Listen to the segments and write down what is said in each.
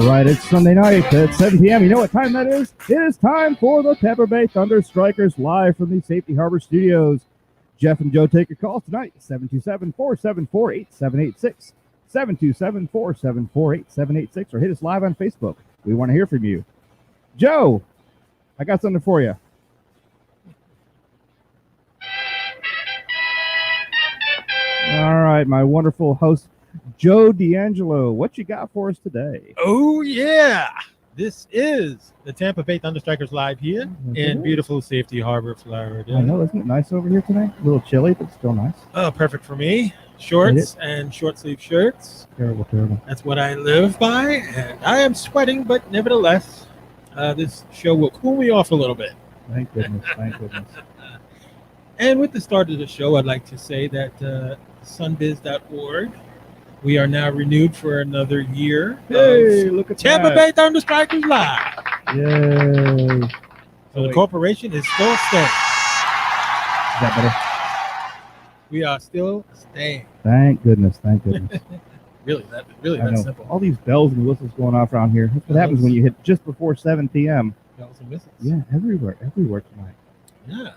right, it's Sunday night at 7 p.m. You know what time that is? It is time for the Tampa Bay Thunderstrikers live from the Safety Harbor Studios. Jeff and Joe take your calls tonight, 727-474-8786, 727-474-8786, or hit us live on Facebook. We want to hear from you. Joe, I got something for you. All right, my wonderful host, Joe D'Angelo, what you got for us today? Oh, yeah. This is the Tampa Bay Thunderstrikers live here in beautiful Safety Harbor, Florida. I know, isn't it nice over here tonight? A little chilly, but still nice. Oh, perfect for me. Shorts and short sleeve shirts. Terrible, terrible. That's what I live by. And I am sweating, but nevertheless, this show will cool me off a little bit. Thank goodness, thank goodness. And with the start of the show, I'd like to say that sunbiz.org, we are now renewed for another year. Hey, look at Tampa that. Bay Thunderstrikers live. Yay. So the corporation is still staying. Is that better? We are still staying. Thank goodness, thank goodness. Really that simple. All these bells and whistles going off around here. That's what happens when you hit just before 7 p.m. Bells and whistles. Yeah, everywhere tonight. Yeah.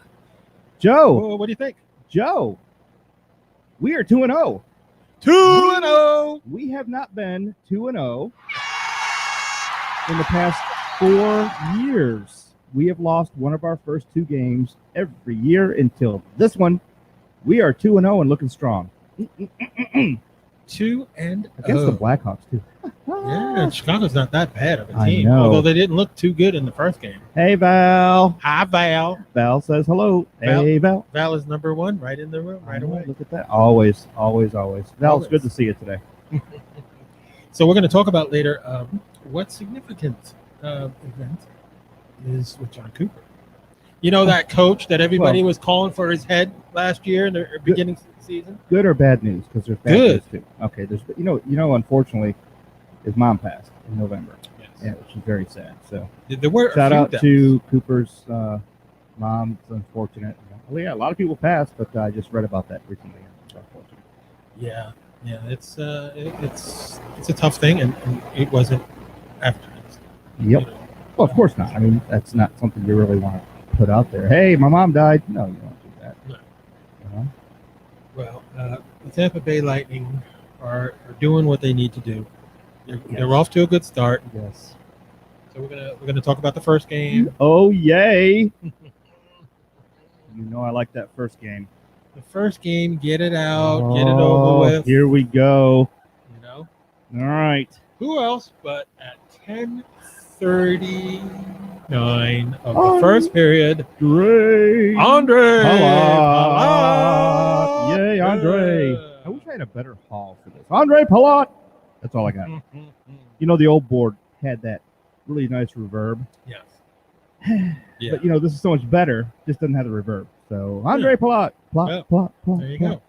Joe. Well, what do you think? Joe, we are 2-0. 2-0. We have not been 2-0 in the past 4 years. We have lost one of our first 2 games every year until this one. We are 2-0 and looking strong. 2-0 against the Blackhawks too. Yeah, Chicago's not that bad of a I team, know. although they didn't look too good in the first game. Hey, Val. Hi, Val. Val says hello. Hey, Val. Val is number 1 right in the room right away. Look at that. Always. Val, it's good to see you today. So we're going to talk about later what significant event is with John Cooper. You know that coach that everybody was calling for his head last year in the beginning of the season? Good or bad news? Because there's bad news too. Okay, there's unfortunately, his mom passed in November. Yes. Yeah, which is very sad. So there were shout out to Cooper's mom. It's unfortunate. Well, yeah, a lot of people passed, but I just read about that recently. It's unfortunate. Yeah, it's a tough thing, and it wasn't after it. Yep. Well, of course not. I mean, that's not something you really want to put out there. Hey, my mom died. No, you don't do that. No. Uh-huh. Well, the Tampa Bay Lightning are doing what they need to do. They're off to a good start. Yes. So we're gonna talk about the first game. Oh yay! You know I like that first game. The first game, get it out, get it over with. Here we go. You know. All right. Who else but at 10:39 of the first period, Andre Palat. Yay, Andre. I wish I had a better haul for this. Andre Palat. That's all I got. You know, the old board had that really nice reverb. Yes. Yeah. But, this is so much better. Just doesn't have the reverb. So, Andre Palat. Plot. There you go.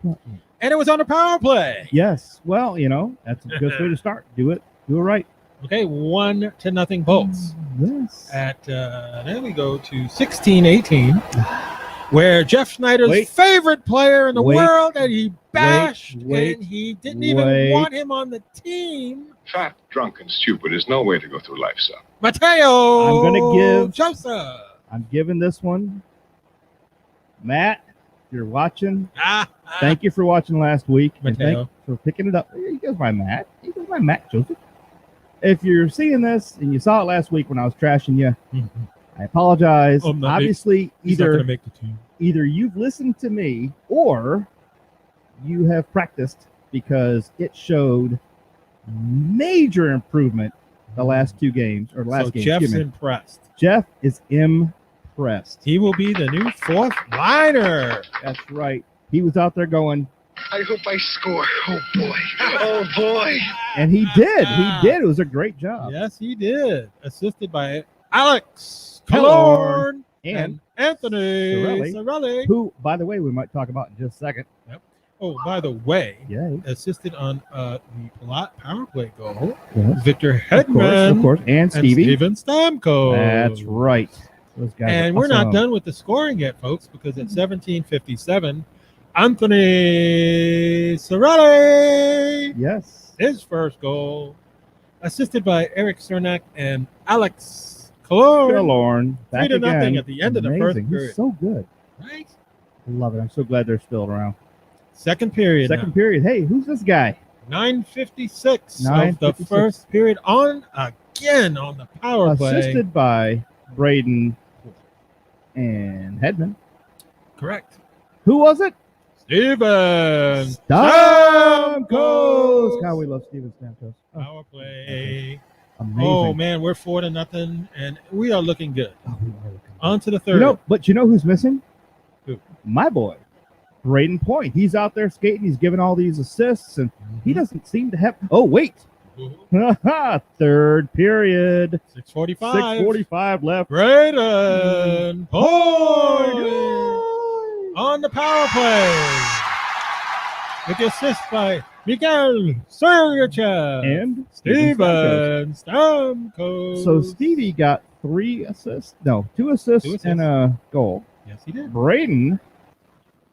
And it was on the power play. Yes. Well, that's a good way to start. Do it right. Okay, 1-0 Bolts. Yes. At then we go to 16-18, where Jeff Schneider's favorite player in the world that he bashed, and he didn't even want him on the team. Fat, drunk, and stupid is no way to go through life, son. Mateo Joseph. I'm giving this one, Matt. If you're watching, thank you for watching last week. Mateo. And thank you for picking it up. He goes by Matt. Joseph. If you're seeing this and you saw it last week when I was trashing you, I apologize. Obviously, he's not going to make the team. Either you've listened to me or you have practiced, because it showed major improvement the last 2 games or last game. Jeff's impressed. Jeff is impressed. He will be the new 4th liner. That's right. He was out there going, I hope I score. Oh, boy. Oh, boy. And he did. It was a great job. Yes, he did. Assisted by Alex Killorn and Anthony Cirelli. Who, by the way, we might talk about in just a second. Yep. Oh, by the way, Yay. Assisted on the Palat power play goal, Yes. Victor Hedman, of course, and Stevie. Steven Stamkos. That's right. Those guys and are we're not awesome. done with the scoring yet, folks, because at 17:57, Anthony Cirelli, Yes, his first goal. assisted by Eric Cernak and Alex Killorn. Killorn, back 3-0 again. at the end of the first Amazing. period. He's so good. Right? I love it. I'm so glad they're still around. Second period. Second period. Hey, who's this guy? 9:56 of 9:56. the first period on again on the power play. Assisted by Braden and Hedman. Correct. Who was it? Steven Stamkos. God, we love Steven Stamkos. Oh, Power play. amazing. Oh man, we're 4-0, and we are looking good. Oh, we are looking good. On to the third. But you know who's missing? Who? My boy, Braden Point. He's out there skating. He's giving all these assists, and he doesn't seem to have. Oh, wait. Third period. 6:45. 6:45 left. Braden Point on the power play with the assist by Miguel Sergachev And Steven Stamkos. So Stevie got 2 assists and a goal. Yes, he did. Braden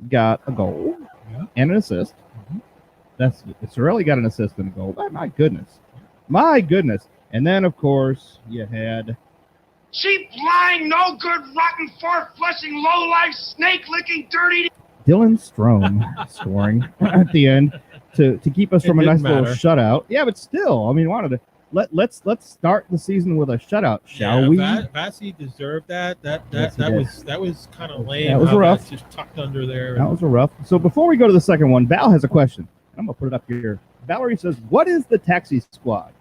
got a goal and an assist. Sorelli got an assist and a goal. My goodness. And then, of course, you had Cheap, lying, no good, rotten, far-flushing, low-life, snake-licking, dirty... Dylan Strome scoring at the end to keep us from a nice little shutout. Yeah, but still, I mean, let's start the season with a shutout, shall we? Vassy deserved that. That was kind of lame. That was rough. Just tucked under there. That was a rough. So before we go to the second one, Val has a question. I'm gonna put it up here. Valerie says, "What is the taxi squad?"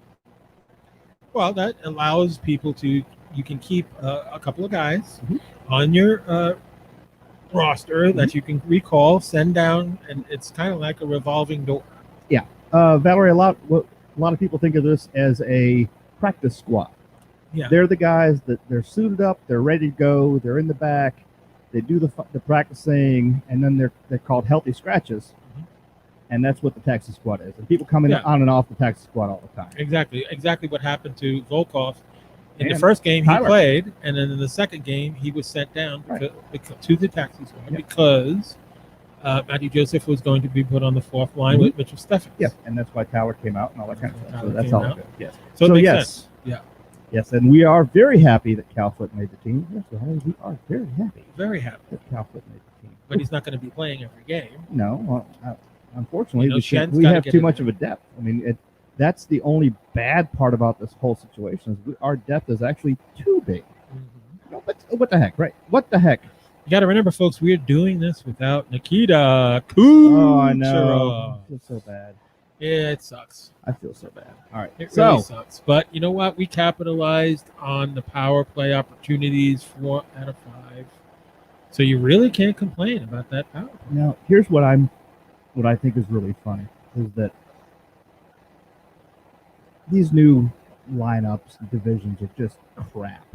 Well, that allows people to. You can keep a couple of guys on your roster that you can recall, send down, and it's kind of like a revolving door. Yeah, Valerie. A lot of people think of this as a practice squad. Yeah, they're the guys that they're suited up, they're ready to go, they're in the back, they do the practicing, and then they're called healthy scratches, and that's what the taxi squad is. And people come in on and off the taxi squad all the time. Exactly what happened to Volkov. In And the first game, Tyler. he played, and then in the second game, he was sent down to the taxi squad because Matthew Joseph was going to be put on the fourth line with Mitchell Stephens. Yeah, and that's why Tyler came out and all that kind of stuff. So Tyler that's came all out. good. Yes. So it makes sense. Yeah. Yes, and we are very happy that Calfoot made the team. Yes, we are very happy Very happy. that Calfoot made the team. But he's not going to be playing every game. No, unfortunately, we Shen's we gotta have get too in much there. of a depth. I mean, that's the only bad part about this whole situation is our depth is actually too big. No, but what the heck, right? What the heck? You got to remember, folks, we're doing this without Nikita Kucherov. Oh, I know. I feel so bad. Yeah, it sucks. I feel so bad. All right, It so really sucks. But you know what? We capitalized on the power play opportunities 4 out of 5. So you really can't complain about that power play. now here's what I think is really funny is that these new lineups and divisions are just crap.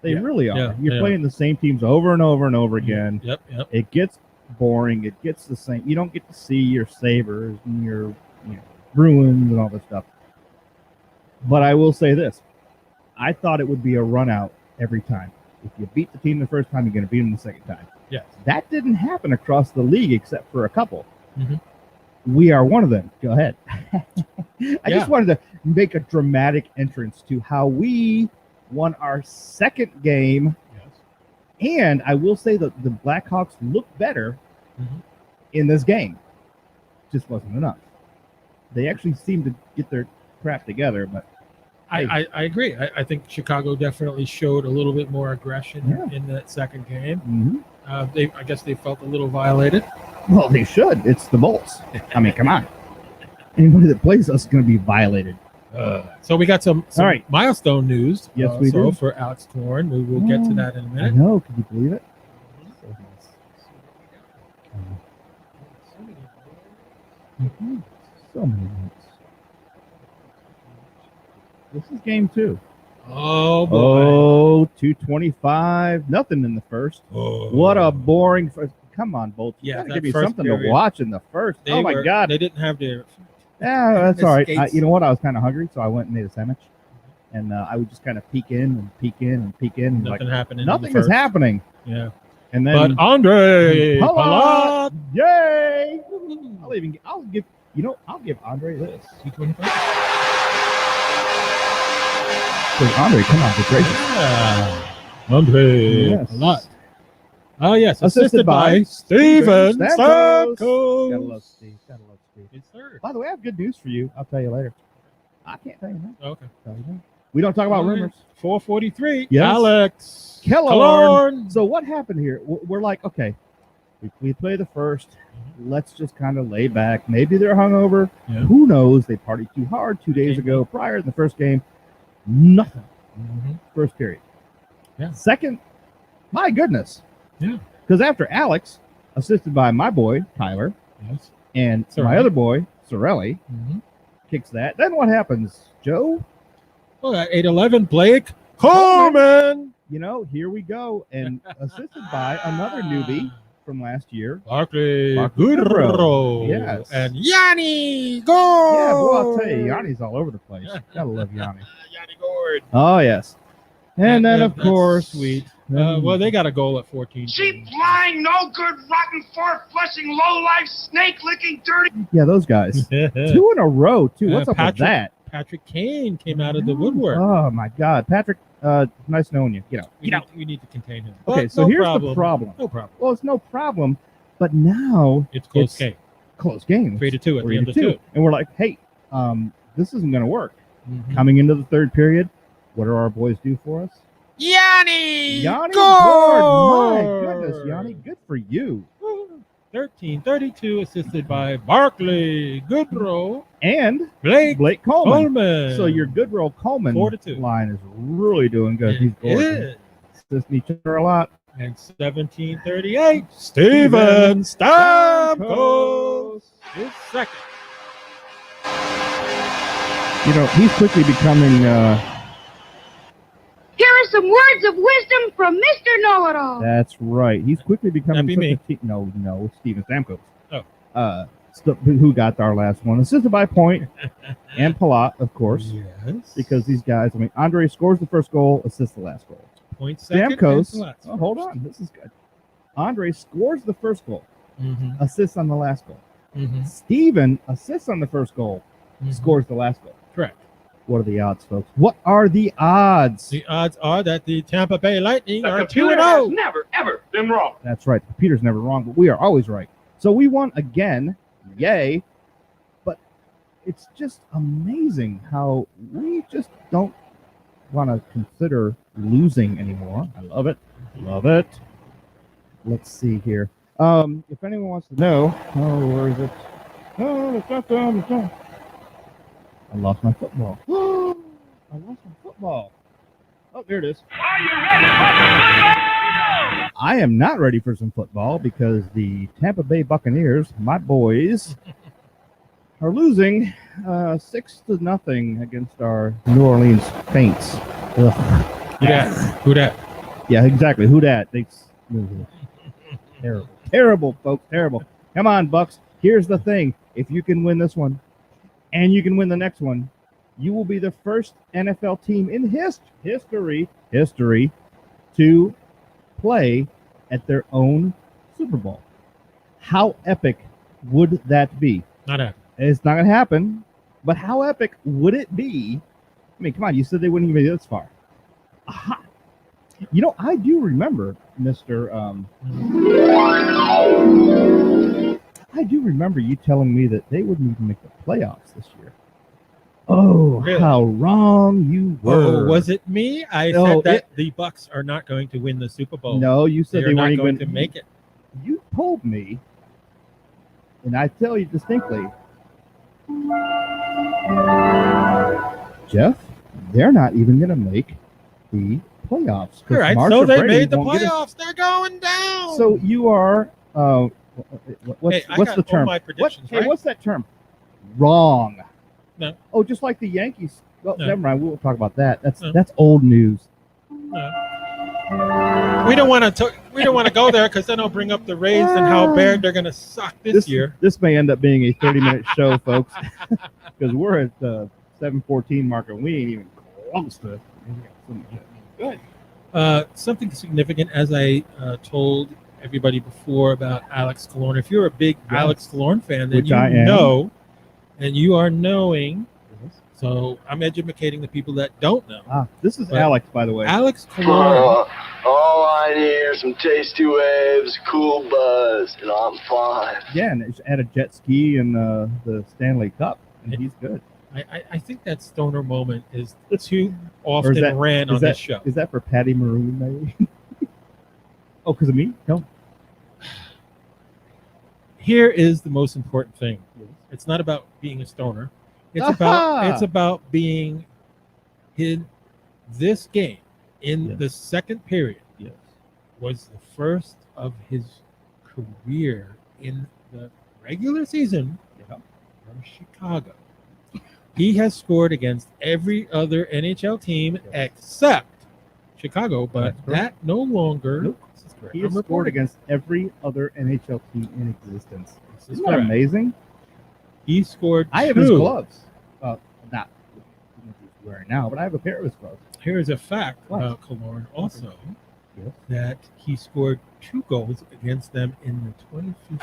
They really are. Yeah, You're playing the same teams over and over and over again. Yep. It gets boring. It gets the same. You don't get to see your Sabres and your Bruins and all this stuff. But I will say this. I thought it would be a run out every time. If you beat the team the first time, you're going to beat them the second time. Yes. That didn't happen across the league except for a couple. Mhm. We are one of them. Go ahead. I just wanted to make a dramatic entrance to how we won our second game. Yes. And I will say that the Blackhawks look better in this game. Just wasn't enough. They actually seemed to get their crap together, but I agree. I think Chicago definitely showed a little bit more aggression in that second game. I guess they felt a little violated. Well, they should. It's the Bolts. I mean, come on. Anybody that plays us is going to be violated. So we got some All right. milestone news. Yes, we do. For Alex Killorn. We will get to that in a I minute. know. Can you believe it? So many notes. This is game 2. Oh, boy. Oh, 225. Nothing in the first. Oh. What a boring first. Come on, Bolts. You Yeah, gotta that give me first something to period. watch in the first. They Oh, my God. They didn't have their... Yeah, that's all right. Skates. You know what? I was kind of hungry, so I went and made a sandwich. And I would just kind of peek in and peek in and peek in. And Nothing like, happening. in nothing the is first. happening. Yeah. And then But Andre Palat! Palat. Yay! I'll give Andre this. 225. Andre, come on, good gracious. Yeah. Andre. Yes. A lot. Oh, yes. Assisted by Steven Stamkos. Gotta Stamkos. love Steve. Gotta love Steve. Yes, sir. By the way, I have good news for you. I'll tell you later. I can't tell you now. Okay. Tell you now. We don't talk about rumors. 443. Yes. Alex Killorn. So what happened here? We're like, okay, we play the first. Let's just kind of lay back. Maybe they're hungover. Yeah. Who knows? They partied too hard 2 days ago prior to the first game. Nothing. First period. Yeah. Second, my goodness. Yeah. Because after Alex, assisted by my boy, Tyler, Yes. and my Sorelli. other boy, Sorelli, kicks that. Then what happens, Joe? Well, at 8-11, Blake Coleman. You know, here we go. And assisted by another newbie from last year. Barkley Barkley Goodrow. Yes. And Yanni Gord. Yeah, well, I'll tell you, Yanni's all over the place. Gotta love Yanni. Yanni Gord. Oh, yes. And then, Yeah, of course, that's- we... well, they got a goal at 14. Cheap, lying, no good, rotten, four-flushing, low-life, snake-licking, dirty. Yeah, those guys. 2 in a row, too. What's up with that? Patrick Kane came out of the woodwork. Oh, my God. Patrick, nice knowing you. Get out. We need to contain him. Okay, But so no here's problem. the problem. No problem. Well, it's no problem, but now It's close It's game. close game. 3-2 at the end of 2. And we're like, hey, this isn't going to work. Mhm. Coming into the third period, what do our boys do for us? Yanni Yanni Gord. Gord. My goodness, Yanni, good for you. 13-32, assisted by Barkley Goodrow And Blake Coleman. Coleman. So your Goodrow Coleman 4-2. line is really doing good. He's It gorgeous. is. Assisting each other a lot. And 17-38, Steven Stamkos is second. You know, he's quickly becoming Here are some words of wisdom from Mr. Know-It-All. that's right. He's quickly becoming That'd be such a no, Steven Stamkos. Oh. Who got our last one? Assisted by Point and Palat, of course, Yes. because these guys. I mean, Andre scores the first goal, assists the last goal. Point second. Stamkos. and last Oh, hold on, this is good. Andre scores the first goal, Mhm. assists on the last goal. Mhm. Steven assists on the first goal, Mhm. scores the last goal. Correct. What are the odds, folks? What are the odds? The odds are that the Tampa Bay Lightning The are computer has 2-0. never, ever been wrong. That's right. The computer's never wrong, but we are always right. So we won again. Yay. But it's just amazing how we just don't want to consider losing anymore. I love it. Love it. Let's see here. If anyone wants to know, where is it? Oh, it's not done. It's not. I lost my football. I lost my football. Oh, there it is. Are you ready for the I am not ready for some football because the Tampa Bay Buccaneers, my boys, are losing 6-0 against our New Orleans Saints. Ugh. Who that? Yeah, exactly. Who dat? Terrible. Terrible, folks. Terrible. Come on, Bucks. Here's the thing. If you can win this one and you can win the next one, you will be the first NFL team in history to play at their own Super Bowl. How epic would that be? Not happening. It's not going to happen, but how epic would it be? I mean, come on, you said they wouldn't even be this far. Aha. You know, I do remember, I do remember you telling me that they wouldn't even make the playoffs this year. Oh, Really? how wrong you were. Oh, was it me? I No, said that the Bucks are not going to win the Super Bowl. No, you they said are they not weren't going even to make it. You told me, and I tell you distinctly, Jeff, they're not even going to make the playoffs. 'cause All right, Marsha so they Brady made the won't get it. playoffs. They're going down. So you are, what's, Hey, I what's got the all term? my predictions, Hey, right? what's that term? Wrong. No. Oh, just like the Yankees. Well, No. never mind. We won't talk about that. No. That's old news. We don't want to. We don't want to go there because then I'll bring up the Rays and how bad they're going to suck this year. This may end up being a 30-minute show, folks, because we're at the 7:14 mark and we ain't even close to it. Good. Something significant, as I told everybody before about Alex Killorn. If you're a big Yes. Alex Killorn fan, then Which you I am. know, and you are knowing So I'm educating the people that don't know. This is But Alex, by the way. Alex Kaloran. All I need are some tasty waves, cool buzz, and I'm fine. Yeah, and it's at a jet ski in the Stanley Cup, and he's good. I think that stoner moment is too often that- ran on this show. Is that for Patty Maroon, maybe? Oh, because of me? No. Here is the most important thing. It's not about being a stoner. It's about being in this game in the second period. Yes. Was the first of his career in the regular season from Chicago. He has scored against every other NHL team except Chicago, but that no longer. Nope. He has scored against every other NHL team in existence. Isn't that amazing? He scored. I have his gloves. Not what he's wearing now, but I have a pair of his gloves. Here is a fact about Kaloran also that he scored 2 goals against them in the 2015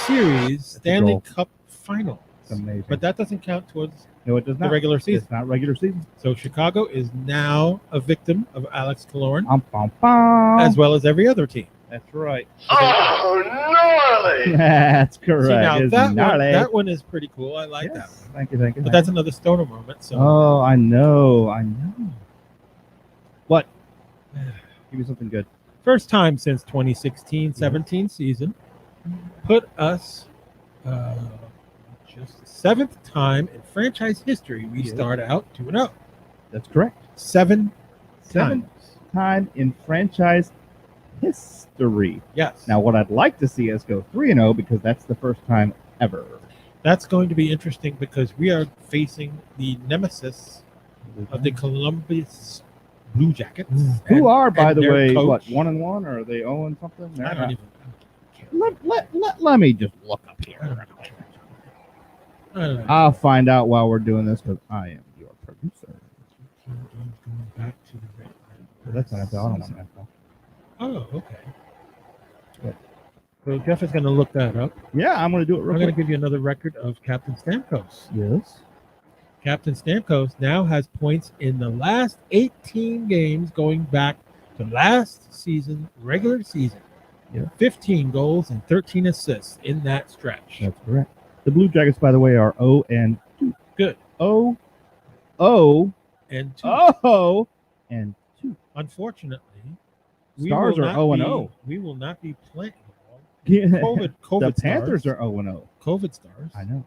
series Stanley Cup Finals. Amazing. But that doesn't count towards it does not. The regular season. It's not regular season. So Chicago is now a victim of Alex Kaloran, as well as every other team. That's right. Oh, gnarly! That's correct. See, now that one is pretty cool. I like that one. Thank you. But that's another stoner moment. So. Oh, I know. What? Give me something good. First time since 2016-17 season. Put us just the 7th time in franchise history we start out 2-0. That's correct. 7 times. Time in franchise history. Yes. Now, what I'd like to see us go 3-0 because that's the first time ever. That's going to be interesting because we are facing the nemesis of the Columbus Blue Jackets. Who are, by the their way, coach. what, 1-1, or are they 0-something? I don't even care. Let me just look up here. I'll find out while we're doing this because I am your producer. That's not NFL. I don't want NFL. Oh, okay. So Jeff is going to look that up. Yeah, I'm going to do it real I'm quick. going to give you another record of Captain Stamkos. Yes. Captain Stamkos now has points in the last 18 games going back to last season, regular season. Yeah. 15 goals and 13 assists in that stretch. That's correct. The Blue Jackets, by the way, are 0-2. Good. 0-2. Unfortunately, Stars are 0-0. We will not be playing. Yeah. COVID the Panthers stars. are 0-0. COVID stars. I know.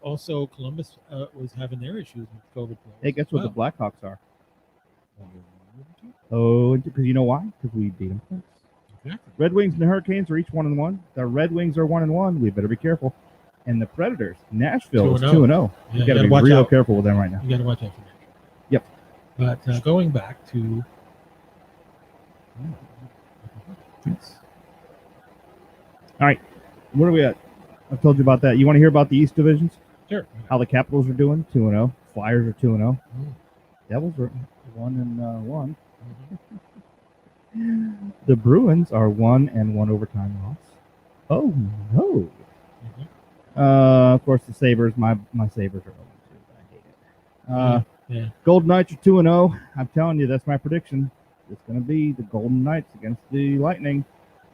Also, Columbus was having their issues with COVID players. Hey, guess what the Blackhawks are? Oh, because you know why? Because we beat them twice. Exactly. Red Wings and the Hurricanes are each 1-1. The Red Wings are 1-1. We better be careful. And the Predators, Nashville, is 2-0. Yeah, You got to be real careful with them right now. You got to watch out for Nashville. Yep. But going back to all right, where are we at? I've told you about that. You want to hear about the East divisions? Sure. How the Capitals are doing? 2-0. Flyers are 2-0. Devils are 1-1. The Bruins are 1-1 overtime loss. Oh no! Of course, the Sabres. My Sabres are 0-2. I hate it. Golden Knights are 2-0. I'm telling you, that's my prediction. It's going to be the Golden Knights against the Lightning,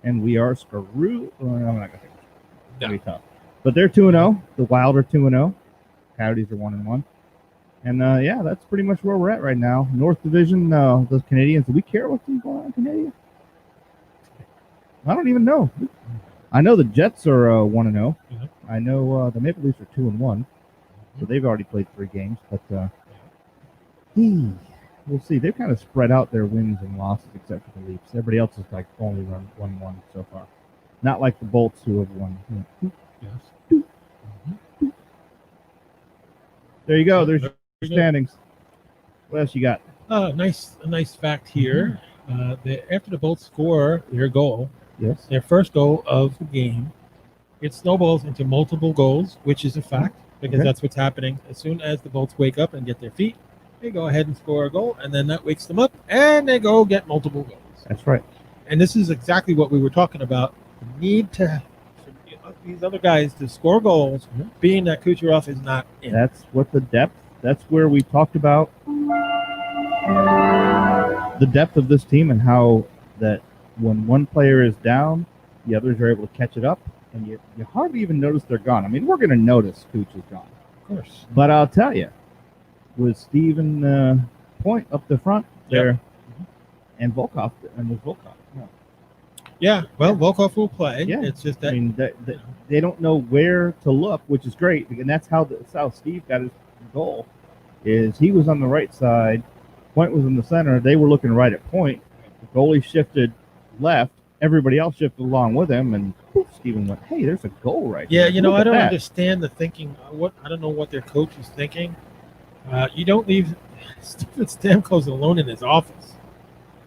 and we are screwed. Well, I'm not going to say it's going to be tough, but they're 2-0. The Wild are 2-0. Coyotes are 1-1. And yeah, that's pretty much where we're at right now. North Division, those Canadians. Do we care what's going on in Canada? I don't even know. I know the Jets are 1-0. I know the Maple Leafs are 2-1. So they've already played 3 games. But we'll see. They've kind of spread out their wins and losses, except for the Leafs. Everybody else has like only run 1-1 so far. Not like the Bolts who have won. There you go. There's your standings. What else you got? A nice fact here. After the Bolts score their goal, their first goal of the game, it snowballs into multiple goals, which is a fact because that's what's happening. As soon as the Bolts wake up and get their feet, they go ahead and score a goal, and then that wakes them up, and they go get multiple goals. That's right. And this is exactly what we were talking about. The need to these other guys to score goals, being that Kucherov is not in. That's what the depth. That's where we talked about the depth of this team and how that when one player is down, the others are able to catch it up, and you hardly even notice they're gone. I mean, we're going to notice Kuch is gone, Of course. but I'll tell you, with Steven Point up the front there, and Volkov, and with Volkov. No. Yeah, well, Volkov will play. Yeah. It's just that. I mean, they don't know where to look, which is great, and that's how Steve got his goal. Is he was on the right side, Point was in the center. They were looking right at Point. The goalie shifted left. Everybody else shifted along with him, and poof, Steven went, "Hey, there's a goal right Yeah, there." you know, Look I at don't that. understand the thinking. I don't know what their coach is thinking. You don't leave Steven Stamkos alone in his office.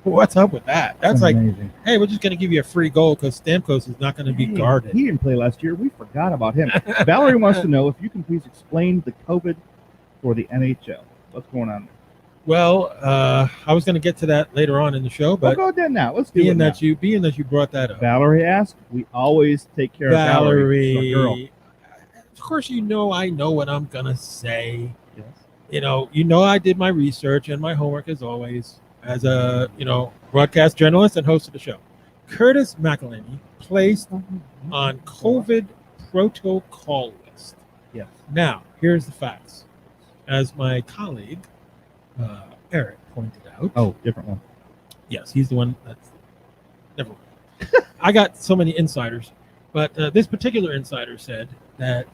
What's up with that? That's like, amazing. hey, we're just going to give you a free goal because Stamkos is not going to be Hey, guarded. He didn't play last year. We forgot about him. Valerie wants to know if you can please explain the COVID for the NHL. What's going on? Well, I was going to get to that later on in the show, But but go ahead now. Let's do it being now. that you brought that up, Valerie asked. We always take care of Valerie, our girl. of course, I know what I'm going to say. Yes. I did my research and my homework as always as a, broadcast journalist and host of the show. Curtis McElhinney placed on COVID protocol list. Yes. Now, here's the facts. As my colleague, Eric, pointed out. Oh, different one. Yes, he's the one that's never mind. I got so many insiders, but this particular insider said that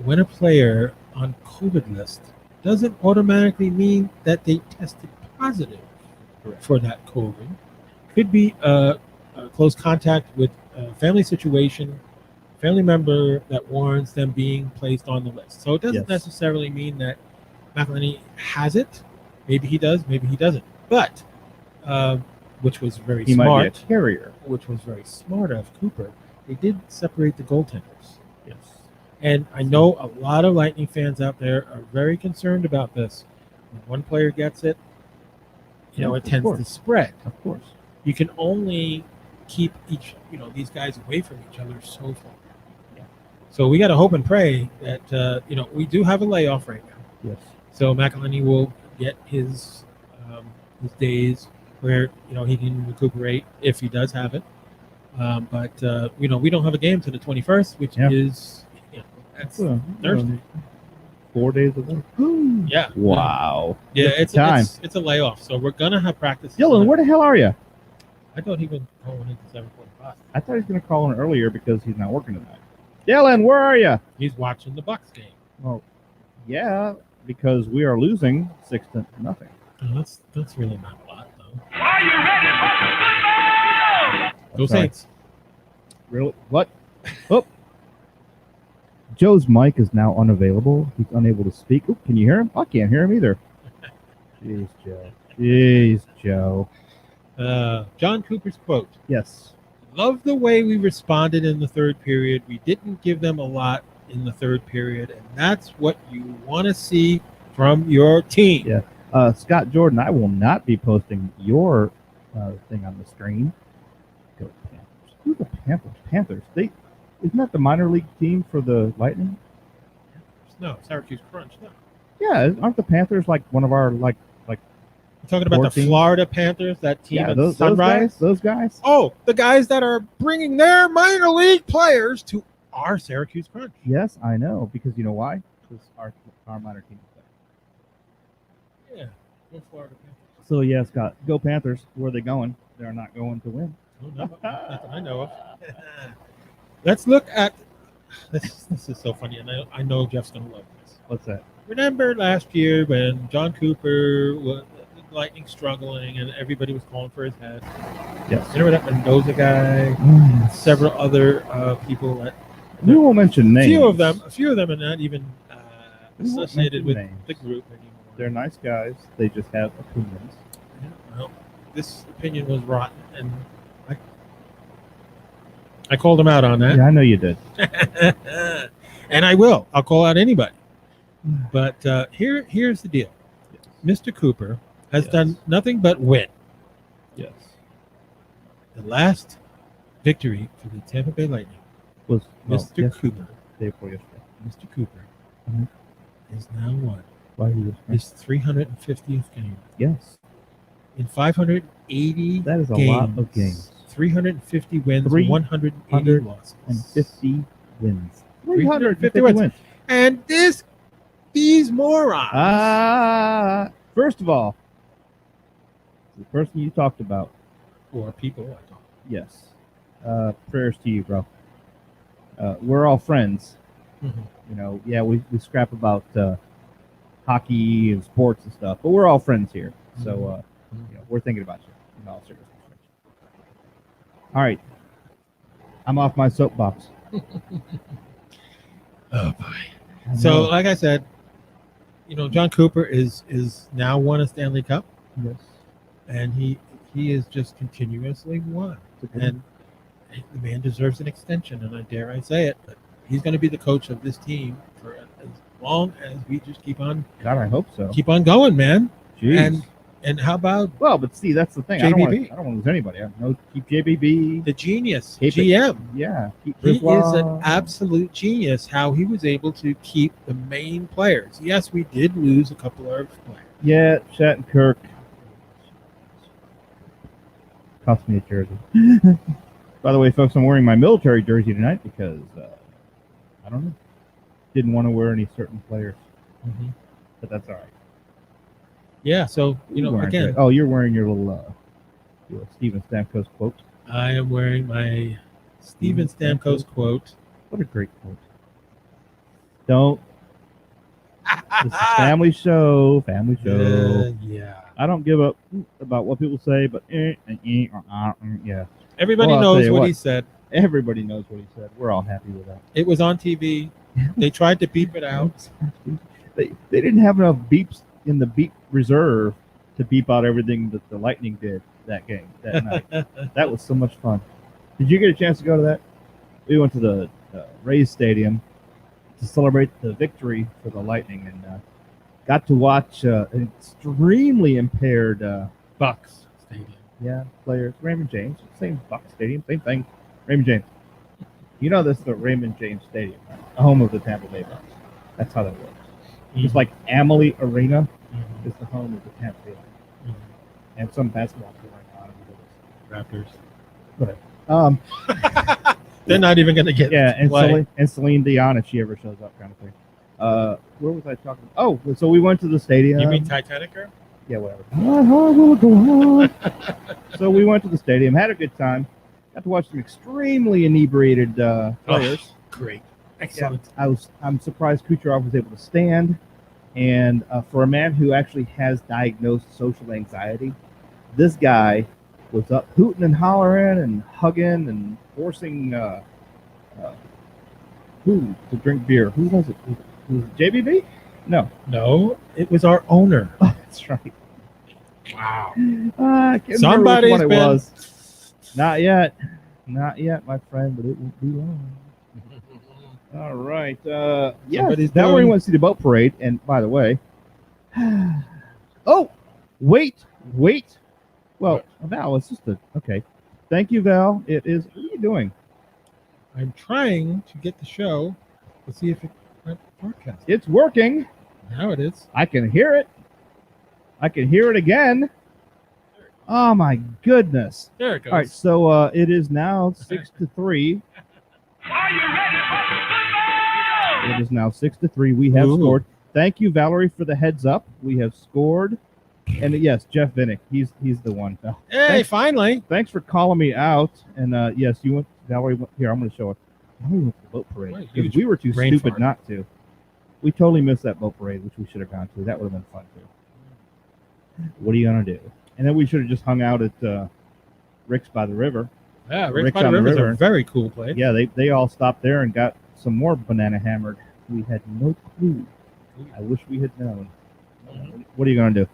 when a player on COVID list doesn't automatically mean that they tested positive for that COVID. Could be a close contact with a family situation, family member that warrants them being placed on the list. So it doesn't necessarily mean that McElhinney has it. Maybe he does, maybe he doesn't. But which was very He smart. might be a carrier. Which was very smart of Cooper. They did separate the goaltenders. Yes. And I know a lot of Lightning fans out there are very concerned about this. When one player gets it, it tends to spread. Of course. You can only keep these guys away from each other so far. Yeah. So we got to hope and pray that, we do have a layoff right now. Yes. So McElhinney will get his days where, he can recuperate if he does have it. But we don't have a game to the 21st, which is, that's Thursday. 4 days a week. Yeah. Wow. Yeah, it's a layoff. So we're going to have practice. Dylan, where the hell are you? I thought he was calling into 7:45. I thought he was going to call in earlier because he's not working tonight. Dylan, where are you? He's watching the Bucks game. Well, yeah, because we are losing 6-0. Oh, that's really not a lot, though. Are you ready for some football? Go Saints. Really? What? Oh. Joe's mic is now unavailable. He's unable to speak. Oh, can you hear him? I can't hear him either. Jeez, Joe. Jeez, Joe. John Cooper's quote. Yes. Love the way we responded in the third period. We didn't give them a lot in the third period, and that's what you want to see from your team. Yeah. Scott Jordan, I will not be posting your thing on the screen. Go Panthers. Who's the Panthers? Panthers. Isn't that the minor league team for the Lightning? No, Syracuse Crunch. No. Yeah, aren't the Panthers like one of our like? You're talking about the 14? Florida Panthers, that team Yeah, in those Sunrise? Those guys. Oh, the guys that are bringing their minor league players to our Syracuse Crunch. Yes, I know, because you know why? Because our minor team is there. Yeah, go Florida Panthers. So yeah, Scott, go Panthers. Where are they going? They're not going to win. Oh, no, not that I know of. Let's look at this. This is so funny, and I know Jeff's going to love this. What's that? Remember last year when John Cooper was the Lightning struggling and everybody was calling for his head? Yes. Remember that Mendoza guy? Several other people that We won't mention names. A few of them are not even We won't associated with mention names. the group anymore. They're nice guys. They just have opinions. Yeah, well, this opinion was rotten, and I called him out on that. Yeah, I know you did. And I will. I'll call out anybody. But here's the deal. Mr. Cooper has done nothing but win. Yes. The last victory for the Tampa Bay Lightning Was Mr. yes. Cooper. Day before yesterday. Mr. Cooper Mhm. is now what? Why are you whispering? His 350th game. Yes. In 580 That is a games, lot of games. 350 wins, 180 losses. 350 wins. 350 wins. And these morons. First of all, the person you talked about, Or people, I don't. yes. Prayers to you, bro. We're all friends. Mhm. You know, yeah, we scrap about hockey and sports and stuff, but we're all friends here. So, you know, we're thinking about you in all seriousness. All right. I'm off my soapbox. Oh boy. So, like I said, you know, John Cooper is now won a Stanley Cup, yes. and he is just continuously won. And the man deserves an extension, and I dare I say it, but he's going to be the coach of this team for as long as we just keep on God, I hope so. going, man. Jeez. And how about Well, but see, that's the thing. JBB? I don't want to lose anybody. I know keep JBB. the genius Keep it. GM? Yeah. Keep He is Brisbois. an absolute genius how he was able to keep the main players. Yes, we did lose a couple of players. Yeah, Shattenkirk. Cost me a jersey. By the way, folks, I'm wearing my military jersey tonight because, I don't know, didn't want to wear any certain players. But that's all right. Yeah, so, you know, Wearing again, great. Oh, you're wearing your little Steven Stamkos quote. I am wearing my Steven Stamkos quote. What a great quote. Don't. This is family show. Family show. Yeah. I don't give up about what people say, but yeah. Everybody Well, I'll tell knows you what what. he said. Everybody knows what he said. We're all happy with that. It was on TV. They tried to beep it out. They didn't have enough beeps in the beep reserve to beep out everything that the Lightning did that game, that night. That was so much fun. Did you get a chance to go to that? We went to the Rays Stadium to celebrate the victory for the Lightning and got to watch an extremely impaired Bucks Stadium. players. Raymond James, same Bucks Stadium, same thing. Raymond James. You know this is the Raymond James Stadium, right? The home of the Tampa Bay Bucks. That's how that works. Just like Amalie Arena is the home of the Tampa Bay Lightning. And some basketball team right now. Raptors. They're not even going to get and play. Celine Dion if she ever shows up, kind of thing. Where was I talking? Oh, so we went to the stadium. You mean Titanic Girl? Yeah, whatever. My heart will go on. So we went to the stadium, had a good time. Got to watch some extremely inebriated players. Oh, great, excellent. Yeah, I'm surprised Kucherov was able to stand, and for a man who actually has diagnosed social anxiety, this guy was up hooting and hollering and hugging and forcing who to drink beer. Who was it? Was it JBB? No, it was our owner. Oh, that's right. Wow. I can't Somebody's remember which one it been- was. Not yet, my friend, but it won't be long. All right. Somebody's Valerie doing- went to see the boat parade, and by the way, oh, wait. Well, Val, it's just okay. Thank you, Val. It is. What are you doing? I'm trying to get the show to see if it went broadcast. It's working. Now it is. I can hear it. I can hear it again. Oh my goodness! There it goes. All right, so it is now 6-3. Are you ready for some football? It is now 6-3. We have Ooh. scored. Thank you, Valerie, for the heads up. We have scored. And yes, Jeff Vinnick, he's the one. Hey, Thanks. finally. Thanks for calling me out. And yes, you went. Valerie went here. I'm going to show it. Valerie went to the boat parade What a because huge we were too brain stupid fart. not to. We totally missed that boat parade, which we should have gone to. That would have been fun too. What are you going to do? And then we should have just hung out at Rick's by the river. Yeah, Rick's Rick's by the on the River is river. a very cool place. Yeah, they all stopped there and got some more banana hammered. We had no clue. I wish we had known. What are you going to do?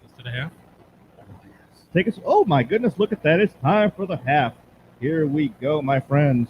Just and a half. Take us. Oh my goodness! Look at that! It's time for the half. Here we go, my friends.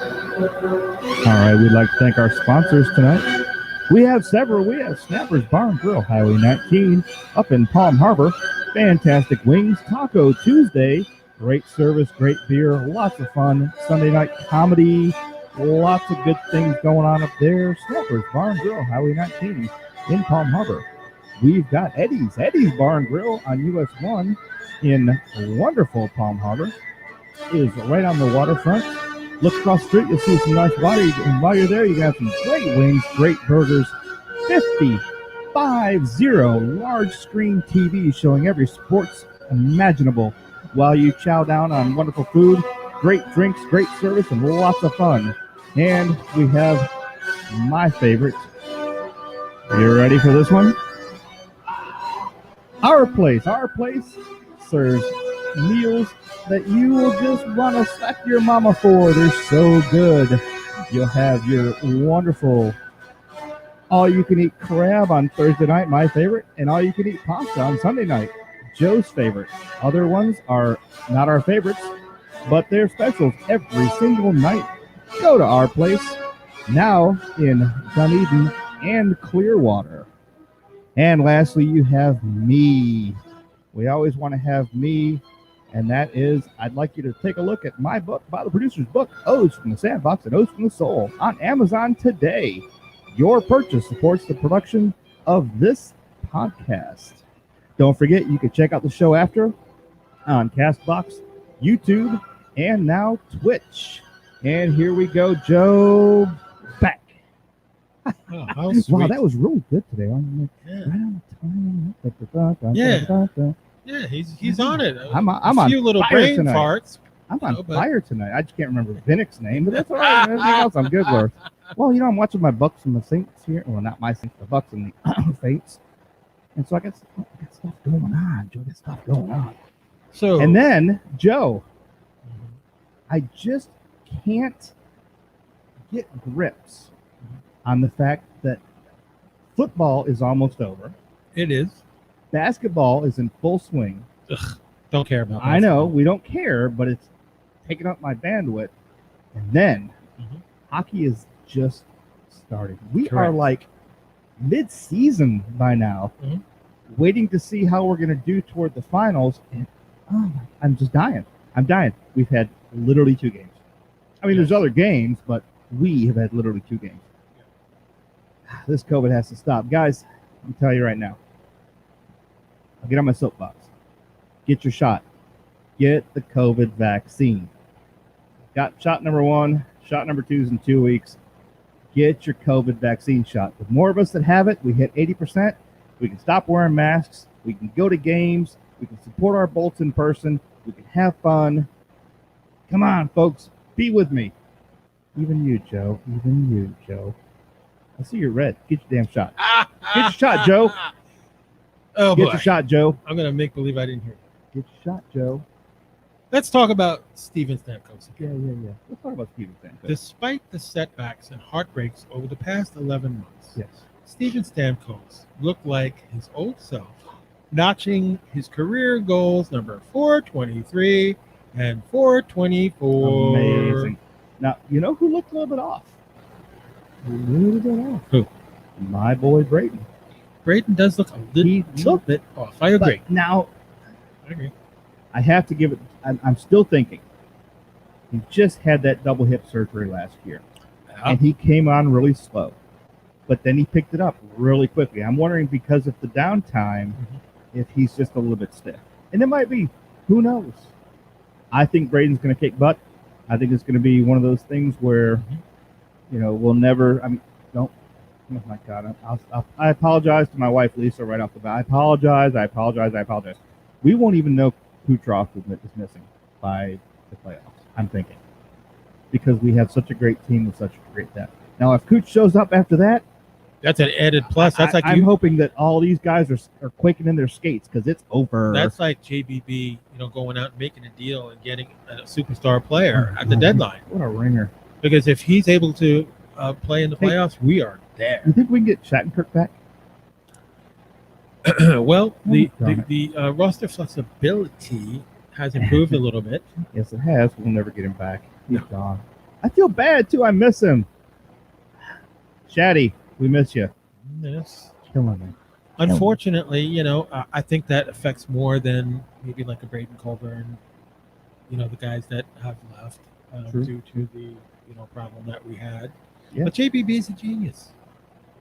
All right, we'd like to thank our sponsors tonight. We have several. We have Snapper's Bar and Grill, Highway 19, up in Palm Harbor. Fantastic wings, Taco Tuesday. Great service, great beer, lots of fun. Sunday night comedy, lots of good things going on up there. Snapper's Bar and Grill, Highway 19 in Palm Harbor. We've got Eddie's Bar and Grill on US 1 in wonderful Palm Harbor. It is right on the waterfront. Look across the street, you'll see some nice water. And while you're there, you can have some great wings, great burgers. 50 large screen TV showing every sports imaginable while you chow down on wonderful food, great drinks, great service, and lots of fun. And we have my favorite. You ready for this one? Our place serves meals that you will just want to slap your mama for. They're so good. You'll have your wonderful all-you-can-eat crab on Thursday night, my favorite, and all-you-can-eat pasta on Sunday night, Joe's favorite. Other ones are not our favorites, but they're specials every single night. Go to our place, now in Dunedin and Clearwater. And lastly, you have me. We always want to have me, and that is, I'd like you to take a look at my book, by the producer's book, O's from the Sandbox and O's from the Soul, on Amazon today. Your purchase supports the production of this podcast. Don't forget, you can check out the show after on CastBox, YouTube, and now Twitch. And here we go, Joe, back. Oh, how sweet. Wow, that was really good today. Yeah. Right on the time. Yeah. Yeah, he's on it. I'm a few on little fire brain tonight. farts. I'm on fire tonight. I just can't remember Vinnick's name, but that's all right. Everything else I'm good with. Well, I'm watching my Bucks and the Saints here. Well, not my Saints, the Bucks and the Saints. And so I got stuff going on, Joe. Got stuff going on. So, and then, Joe, I just can't get grips on the fact that football is almost over. it is. Basketball is in full swing. Don't care about that. I know, we don't care, but it's taking up my bandwidth. And then hockey is just starting. We are like mid-season by now, waiting to see how we're going to do toward the finals. And I'm just dying. I'm dying. We've had literally 2 games. I mean, there's other games, but we have had literally 2 games. This COVID has to stop. Guys, I'm telling you right now, I'll get on my soapbox. Get your shot. Get the COVID vaccine. Got shot number 1, shot number 2 is in 2 weeks. Get your COVID vaccine shot. The more of us that have it, we hit 80%. We can stop wearing masks. We can go to games. We can support our Bolts in person. We can have fun. Come on, folks. Be with me. Even you, Joe. Even you, Joe. I see you're red. Get your damn shot. Get your shot, Joe. Oh, Get boy. your shot, Joe. I'm going to make believe I didn't hear you. Get your shot, Joe. Let's talk about Steven Stamkos. Yeah. Let's talk about Steven Stamkos. Despite the setbacks and heartbreaks over the past 11 months, Yes. Steven Stamkos looked like his old self, notching his career goals number 423 and 424. Amazing. Now, you know who looked a little bit off? Who? My boy, Brayden. Brayden does look a little bit off. I agree. But now, I agree. I have to give it, I'm still thinking. He just had that double hip surgery last year. And he came on really slow. But then he picked it up really quickly. I'm wondering because of the downtime, if he's just a little bit stiff. And it might be. Who knows? I think Brayden's going to kick butt. I think it's going to be one of those things where, we'll never, oh my God. I apologize to my wife, Lisa, right off the bat. I apologize. We won't even know Kucherov is missing by the playoffs, I'm thinking. Because we have such a great team with such a great depth. Now, if Kuch shows up after that, that's an added plus. That's I'm hoping that all these guys are quaking in their skates because it's over. That's like JBB, going out and making a deal and getting a superstar player at the deadline. What a ringer. Because if he's able to play in the playoffs, we are there. You think we can get Shattenkirk back? Well, the roster flexibility has improved a little bit. Yes, it has. We'll never get him back. He's gone. I feel bad, too. I miss him. Shatty, we miss you. Yes. Come on, man. Unfortunately, I think that affects more than maybe like a Braden Colburn, the guys that have left True. due to the, problem that we had. Yeah. But JBB is a genius.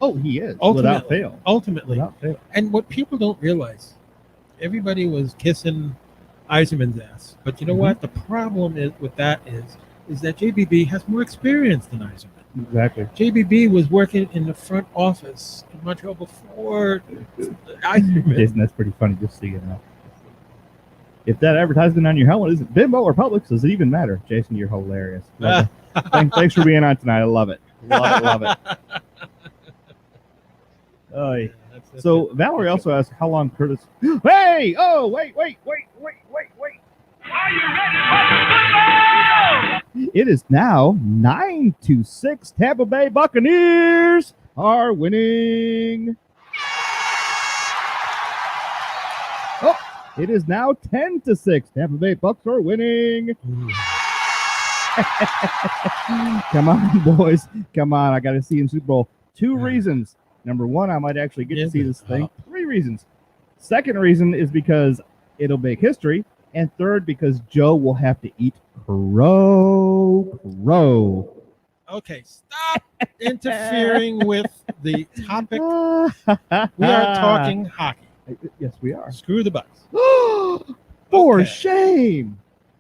Oh, he is. Ultimately. Without fail. Ultimately. Without fail. And what people don't realize, everybody was kissing Eiserman's ass. But you know what? The problem with that is that JBB has more experience than Eiserman. Exactly. JBB was working in the front office in Montreal before Eiserman. Jason, that's pretty funny just so you know. If that advertisement on your helmet isn't Bimbo or Publix, does it even matter? Jason, you're hilarious. Thanks for being on tonight. I love it. Love it. Yeah, So Valerie also asked how long Curtis. Hey! Oh, wait! Are you ready for It is now 9-6. Tampa Bay Buccaneers are winning. Oh, it is now 10-6. Tampa Bay Bucks are winning. Come on, boys. Come on. I got to see you in Super Bowl. 2 reasons. Number 1, I might actually get to see this thing. 3 reasons. Second reason is because it'll make history. And third, because Joe will have to eat crow. Okay, stop interfering with the topic. We are talking hockey. Yes, we are. Screw the Bucks. For Okay. it? shame.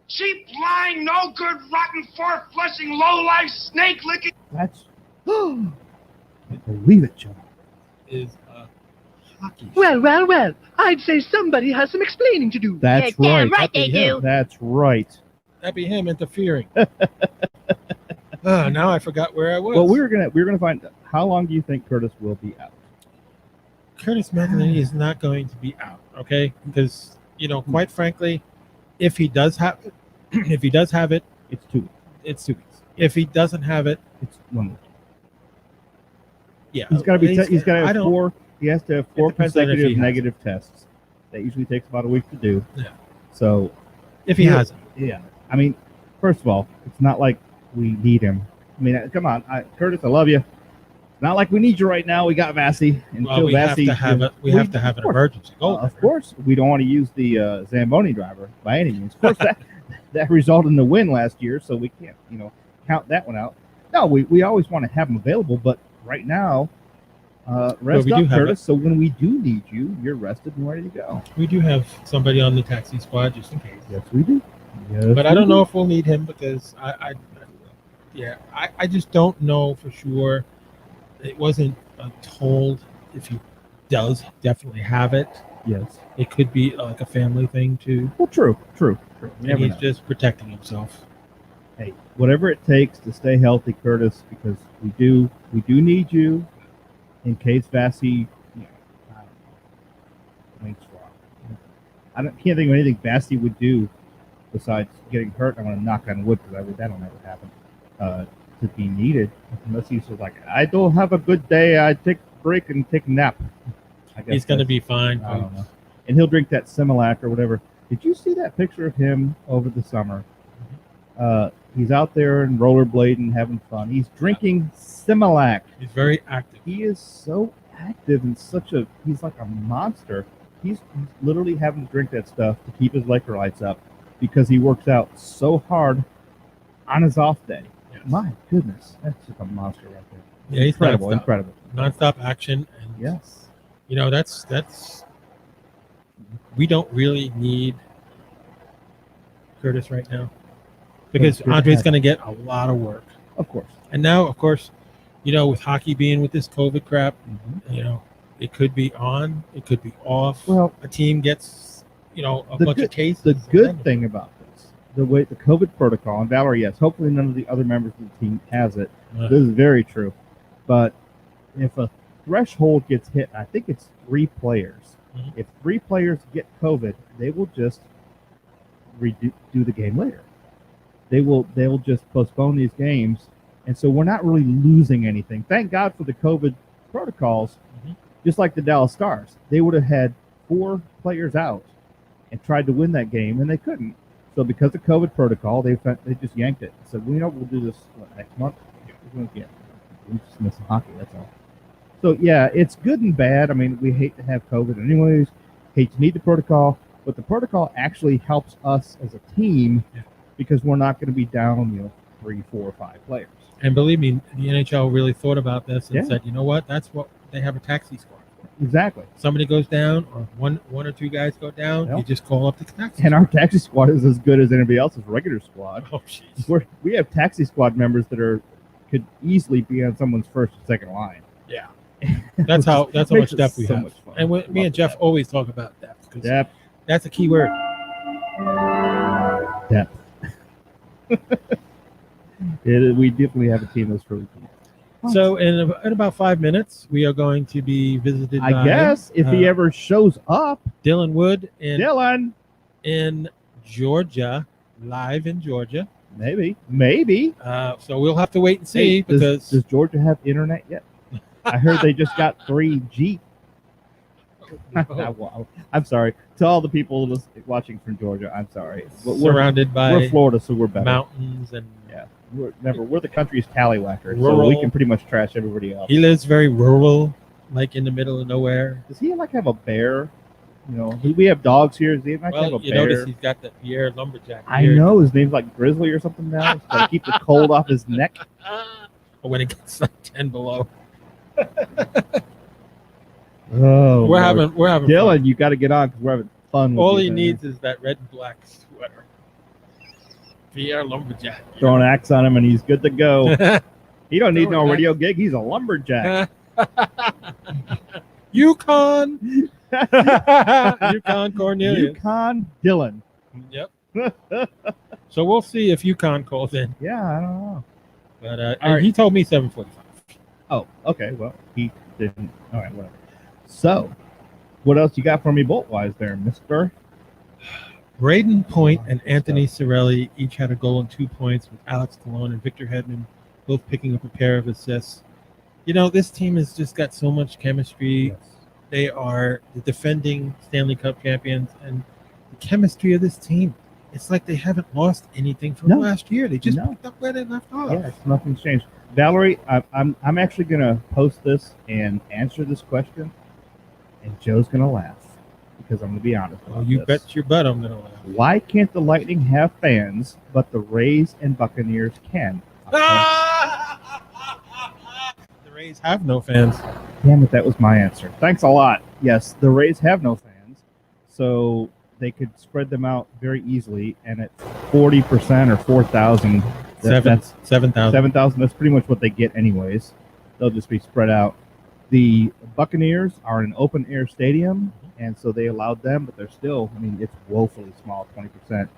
Cheap, lying, no good, rotten, four-flushing, low-life, snake-licking. That's. Believe it, Joe. Is hockey. Well. I'd say somebody has some explaining to do. That's Damn right. right they do. That's right. That'd be him interfering. Now I forgot where I was. Well, we're gonna find. How long do you think Curtis will be out? Curtis McElhinney is not going to be out, okay? Because quite frankly, if he does have it, It's 2 weeks. it's 2 weeks. If he doesn't have it, It's 1 week. yeah, He's got to be. He's got to I have don't- 4. He has to have 4 depends on if he consecutive has negative tests. That usually takes about a week to do. Yeah. So If he hasn't, yeah. I mean, first of all, it's not like we need him. I mean, come on, Curtis, I love you. It's not like we need you right now. We got Vassy. well, we have to have it. We have to have an emergency goal. Of course, we don't want to use the Zamboni driver by any means. Of course, that resulted in the win last year, so we can't, count that one out. No, we always want to have him available, but right now, rest we up, do have Curtis. So when we do need you, you're rested and ready to go. We do have somebody on the taxi squad just in case. Yes, we do. Yes, But I we don't do. know if we'll need him because I just don't know for sure. It wasn't told if he does definitely have it. Yes. It could be like a family thing too. Well, true. You And never he's know. just protecting himself. Hey, whatever it takes to stay healthy, Curtis, because we do need you in case Vassy, links wrong. I can't think of anything Vassy would do besides getting hurt. I'm going to knock on wood because that'll never happen to be needed unless he's just like, I don't have a good day. I take a break and take a nap. I guess He's going to that's- be fine. I don't know. And he'll drink that Similac or whatever. Did you see that picture of him over the summer? He's out there and rollerblading, having fun. He's drinking Similac. He's very active. He is so active and he's like a monster. He's literally having to drink that stuff to keep his electrolytes up because he works out so hard on his off day. Yes. My goodness, that's just a monster right there. Yeah, he's Incredible, nonstop. incredible. Nonstop action. And Yes. that's we don't really need Curtis right now because It's good to Andre's have going to get a lot of work. Of course. And now, of course, with hockey being with this COVID crap, Mhm. it could be on, it could be off. Well, a team gets, a the bunch of cases. The good thing about this, the COVID protocol, and Valerie, yes, hopefully none of the other members of the team has it. Uh, This is very true. But if a threshold gets hit, I think it's 3 players. Mhm. If 3 players get COVID, they will just do the game later. They will just postpone these games, and so we're not really losing anything. Thank God for the COVID protocols. Mhm. Just like the Dallas Stars, they would have had 4 players out and tried to win that game, and they couldn't. So because of COVID protocol, they just yanked it. So we'll do this next month. We just miss hockey. That's all. So yeah, it's good and bad. I mean, we hate to have COVID anyways, hate to need the protocol, but the protocol actually helps us as a team because we're not going to be down, 3, 4, 5 players. And believe me, the NHL really thought about this and Yeah. said, you know what? That's what they have a taxi squad for. Exactly. Somebody goes down, or one or two guys go down, Yeah. you just call up the taxi. And our taxi squad is as good as anybody else's regular squad. Oh, jeez. We have taxi squad members that could easily be on someone's first or second line. Yeah. That's how Makes much it depth we so have. much fun. And me Love and Jeff depth. always talk about depth because Depth. that's a key word. Depth. We definitely have a team that's really cool. So in about 5 minutes, we are going to be visited by I guess if he ever shows up, Dylan Wood Dylan, in Georgia, live in Georgia. maybe. So we'll have to wait and see Hey, because does Georgia have internet yet? I heard they just got 3G. I'm sorry to all the people watching from Georgia. I'm sorry. surrounded by We're Florida, so we're better. mountains and We're the country's tallywhacker, so Rural. we can pretty much trash everybody else. he lives very rural, like in the middle of nowhere. Does he have a bear? We have dogs here. Does he have a Well, you bear? notice he's got the Pierre lumberjack. I beard. know his name's like Grizzly or something now. He's got to keep the cold off his neck. But when it gets like 10 below, Oh, we're Lord. having Dylan, you got to get on because we're having fun. fun. With All you, he man. needs is that red and black sweater. Pierre lumberjack. Throw an axe on him and he's good to go. He don't need Throw an no radio gig. He's a lumberjack. Yukon. Yukon Cornelius. Yukon Dylan. Yep. So we'll see if Yukon calls in. Yeah, I don't know. But All right. he told me 7:45. Oh, okay. Well, he didn't. All right, whatever. So, what else you got for me bolt-wise there, mister? Braden Point and Anthony Cirelli each had a goal and 2 points, with Alex Colon and Victor Hedman both picking up a pair of assists. This team has just got so much chemistry. Yes. They are the defending Stanley Cup champions, and the chemistry of this team, it's like they haven't lost anything from No. last year. They just No. picked up where they left off. Yes, nothing's changed. Valerie, I'm actually gonna post this and answer this question, and Joe's gonna laugh because I'm gonna be honest. Oh, about you this. bet your butt I'm gonna laugh. Why can't the Lightning have fans, but the Rays and Buccaneers can? The Rays have no fans. Damn it, that was my answer. Thanks a lot. Yes, the Rays have no fans, so they could spread them out very easily. And at 40% or 4,000, that's 7,000. 7,000. That's pretty much what they get anyways. They'll just be spread out. The Buccaneers are in an open air stadium, and so they allowed them, but they're still, it's woefully small, 20%.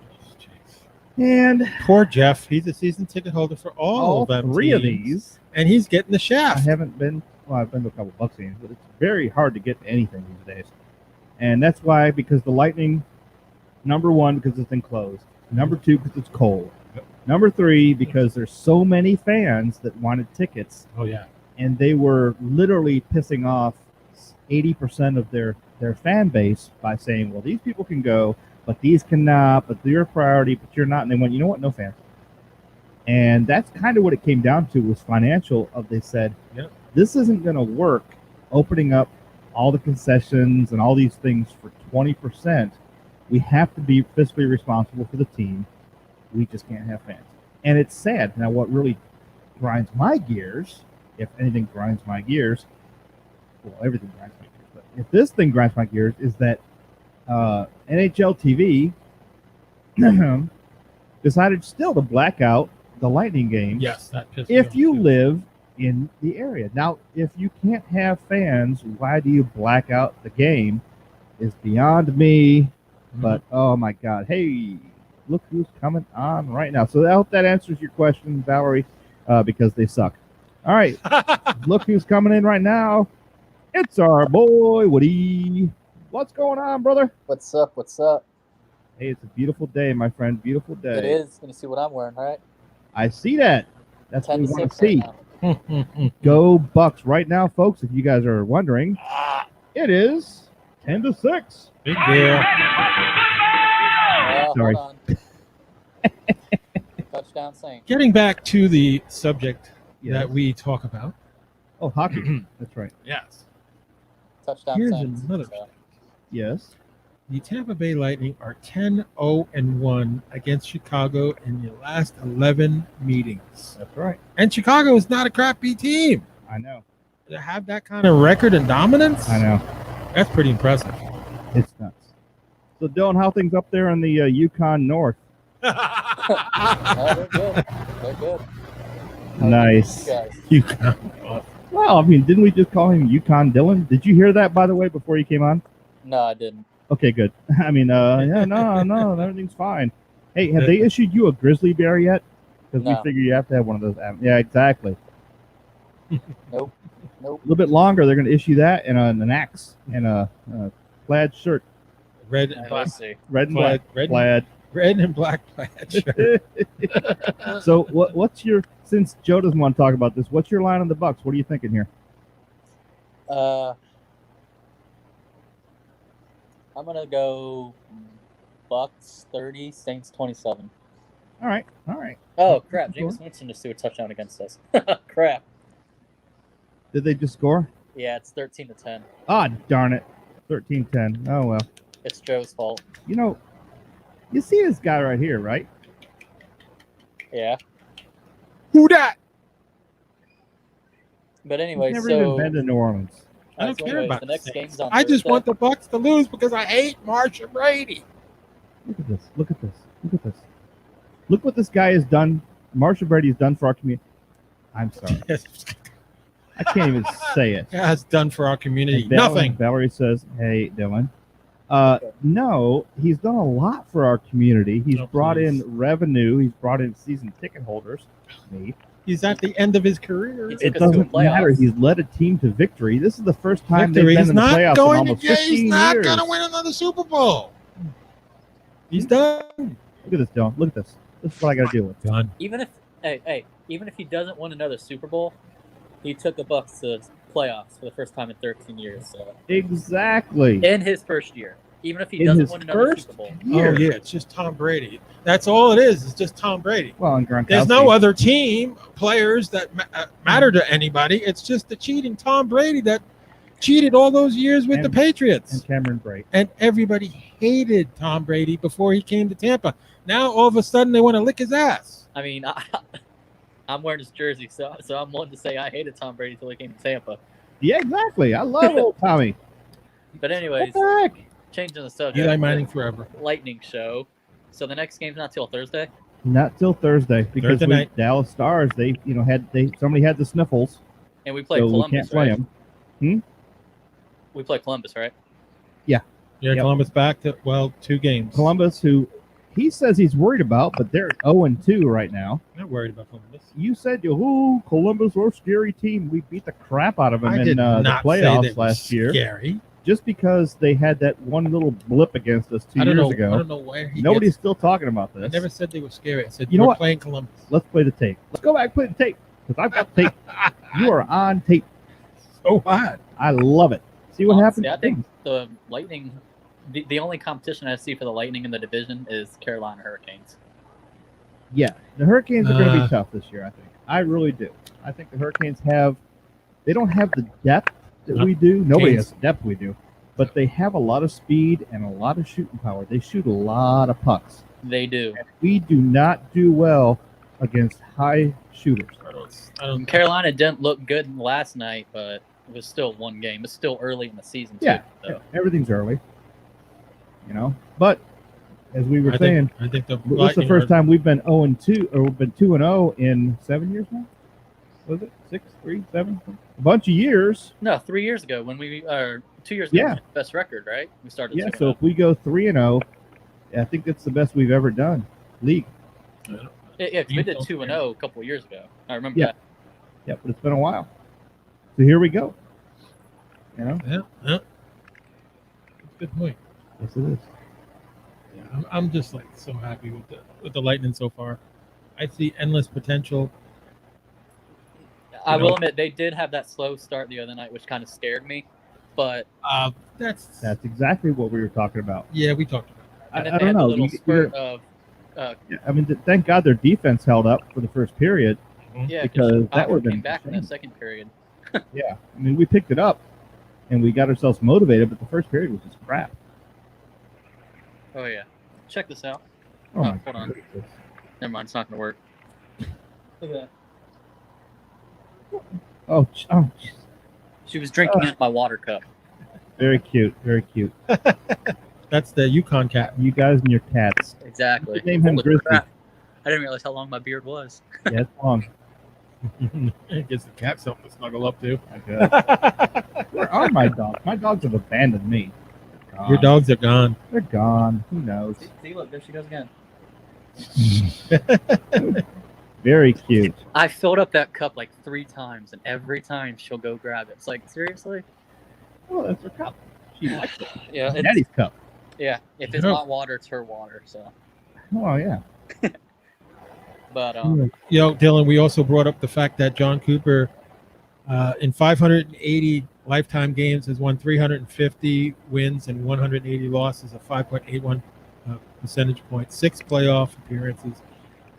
And Poor Jeff. He's a season ticket holder for all of them. 3 of teams, these, and he's getting the I shaft. haven't been, I've been to a couple Bucks games, but it's very hard to get to anything these days. And that's why, because the Lightning, number 1, because it's enclosed. Number 2, because it's cold. Number 3, because there's so many fans that wanted tickets, Oh yeah. and they were literally pissing off 80% of their fan base by saying, well, these people can go, but these cannot, but you're a priority, but you're not. And they went, you know what? No fans. And that's kind of what it came down to, was financial. They said, Yep. This isn't going to work opening up all the concessions and all these things for 20%. We have to be fiscally responsible for the team. We just can't have fans. And it's sad. Now, what really grinds my gears, if anything grinds my gears, well, everything grinds my gears, but if this thing grinds my gears, is that NHL TV decided still to black out the Lightning games. Yes, that pissed me If off, you too. live in the area. Now, if you can't have fans, why do you black out the game? Is beyond me. But oh my God, hey, look who's coming on right now. So I hope that answers your question, Valerie, because they suck. All right, look who's coming in right now. It's our boy Woody. What's going on, brother? What's up? What's up? Hey, it's a beautiful day, my friend. Beautiful day. It is. Gonna see what I'm wearing, right? I see that. That's what 10 we to want to 6 right see. now. Go Bucks right now, folks. If you guys are wondering, it is 10-6. Big deal. Sorry. Hold on. Touchdown Saints. Getting back to the subject Yes. that we talk about, Oh, hockey. That's right. Yes. Touchdown Here's Saints. another So, thing. Yes. The Tampa Bay Lightning are 10-0-1 against Chicago in the last 11 meetings. That's right. And Chicago is not a crappy team. I know. To have that kind of record and dominance, I know. that's pretty impressive. It's nuts. So, Dylan, how things up there in the Yukon North? oh, they're good. They're good. Nice. You guys. Yukon. Well, I mean, didn't we just call him Yukon Dylan? Did you hear that, by the way, before you came on? No, I didn't. Okay, good. I mean, yeah, no, everything's fine. Hey, have they issued you a grizzly bear yet? Because No. we figure you have to have one of those. Yeah, exactly. Nope. A little bit longer, they're going to issue that and an axe and a plaid shirt. Red and black. Let's see. Red and Plaid, black. Plaid. Red and black plaid shirt. So, what's your, since Joe doesn't want to talk about this, what's your line on the Bucks? What are you thinking here? I'm gonna go Bucks 30, Saints 27. All right. Oh crap! James Winston just threw a touchdown against us. Crap. Did they just score? Yeah, it's 13-10. Ah, darn it. 13-10. Oh, well. It's Joe's fault. You know, you see this guy right here, right? Yeah. Who that? But anyway, He's never so even been to New Orleans. I don't so care anyways, about the the next Saints. game's on I just Thursday. want the Bucks to lose because I hate Marsha Brady. Look at this. Look at this. Look at this. Look what this guy has done. Marshall Brady's done for our community. I'm sorry. I can't even say it. Has done for our community And Valerie- nothing. Valerie says, hey, Dylan. No, he's done a lot for our community. He's Oh, brought please. in revenue. He's brought in season ticket holders. Me. He's at the end of his career. He took It us to a doesn't matter. playoffs. He's led a team to victory. This is the first time Victory. they've He's been in the not playoffs in going to almost get. 15 He's not years. going to win another Super Bowl. He's done. Look at this, Dylan. Look at this. This is what I got to deal with. Done. Even if he doesn't win another Super Bowl, he took the Bucks to playoffs for the first time in 13 years. So Exactly. in his first year, even if he In doesn't his win another first Super Bowl, year. Oh yeah, it's just Tom Brady. That's all it is. It's just Tom Brady. Well, and Gronkowski. There's no other team players that matter to anybody. It's just the cheating Tom Brady that cheated all those years with the And Patriots. Cameron Brate. And everybody hated Tom Brady before he came to Tampa. Now all of a sudden they want to lick his ass. I mean, I'm wearing his jersey, so I'm one to say I hated Tom Brady until he came to Tampa. Yeah, exactly. I love old Tommy. But anyways, What the heck? changing the subject. Eli Manning forever. Lightning show. So the next game's not till Thursday. Not till Thursday because Thursday night. Dallas Stars. Somebody had the sniffles, And we play so we Columbus, can't play right? them. We play Columbus, right? Yeah, Yep. Columbus back to 2 games. Columbus, who he says he's worried about, but they're 0-2 right now. Not worried about Columbus. You said, "Oh, Columbus, we're a scary team." We beat the crap out of them I in did the not say playoffs they were last year, Scary. just because they had that one little blip against us 2 I don't years know. ago. I don't know where he Nobody's gets- still talking about this. I never said they were scary. I said You know we're what? playing Columbus. Let's play the tape. Let's go back and play the tape because I've got tape. You are on tape. So hot. I love it. See what happens. I think the Lightning, the only competition I see for the Lightning in the division is Carolina Hurricanes. Yeah, the Hurricanes are going to Uh, be tough this year. I think. I really do. I think the Hurricanes they don't have the depth that No. we do. Nobody Canes. has the depth we do, but they have a lot of speed and a lot of shooting power. They shoot a lot of pucks. They do. We do not do well against high shooters. I don't. Carolina didn't look good last night, but it was still one game. It's still early in the season, too. Yeah. So. Everything's early, But as we were saying, I think the this is the Lightning first are- time we've been 0-2 or we've been 2-0 in 7 years now. Was it 6, 3, 7? A bunch of years. No, 3 years ago when 2 years ago, Yeah. we had the best record, right? We started. Yeah, 2-0. so if we go 3-0, I think that's the best we've ever done. League. Yeah, 'cause we did 2-0 a couple of years ago. I remember Yeah. that. Yeah, but it's been a while. So here we go. Yeah. That's a good point. Yes, it is. Yeah, I'm just like so happy with the Lightning so far. I see endless potential. I You know- will admit they did have that slow start the other night, which kind of scared me. But That's That's exactly what we were talking about. yeah, we talked about and then I they don't had know. the little You- spurt of I mean, thank God their defense held up for the first period. yeah, Because that Chicago would've been came back in that insane. second period. Yeah, I mean, we picked it up and we got ourselves motivated, but the first period was just crap. Oh yeah. Check this out. Oh, my hold on. goodness. Never mind. It's not gonna work. Look at that. Oh, jeez. She was drinking out my water cup. Very cute. Very cute. That's the Yukon cat. You guys and your cats. Exactly. Name him Holy Grizzly. crap. I didn't realize how long my beard was. Yeah, it's long. It gives the cat something to snuggle up to. I guess. Where are my dogs? My dogs have abandoned me. Your dogs are gone. They're gone. Who knows? See, look, there she goes again. Very cute. I filled up that cup like 3 times, and every time she'll go grab it. It's like, seriously? Oh, that's her cup. She likes it. Yeah. Daddy's cup. Yeah. If it's not water, it's her water. So. Oh, yeah. But Dylan, we also brought up the fact that John Cooper, in 580 lifetime games, has won 350 wins and 180 losses, a 5.81 percentage point, 6 playoff appearances.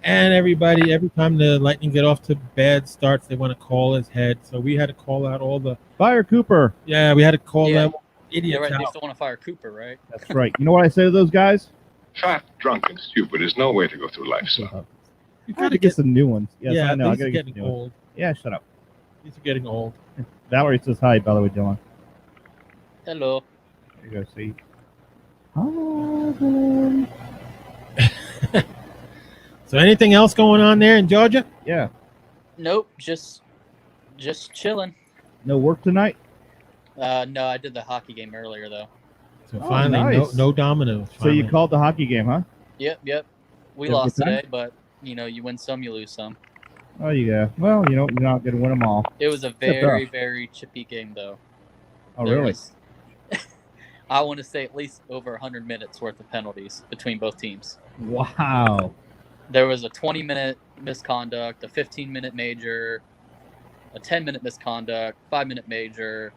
And every time the Lightning get off to bad starts, they want to call his head. So we had to call out all the Fire Cooper. Yeah, we had to call them idiots yeah, right. They out. still want to fire Cooper, right? That's right. You know what I say to those guys? Fat, drunk, and stupid is no way to go through life, son. You got to get some new ones. Yes, yeah, I know. I these got are to get getting some new ones. old. Yeah, shut up. These are getting old. Valerie says hi, by the way, Dylan. Hello. There you go, see. Hi, Dylan. So anything else going on there in Georgia? Yeah. Nope. Just chilling. No work tonight? No, I did the hockey game earlier though. So finally, nice. no dominoes. So you finally. called the hockey game, huh? Yep. We Have a lost good time? today, but you win some, you lose some. Oh, yeah. Well, you're not going to win them all. It was a very, very chippy game though. Oh, There really? was- I want to say at least over 100 minutes worth of penalties between both teams. Wow. There was a 20-minute misconduct, a 15-minute major, a 10-minute misconduct, 5-minute major,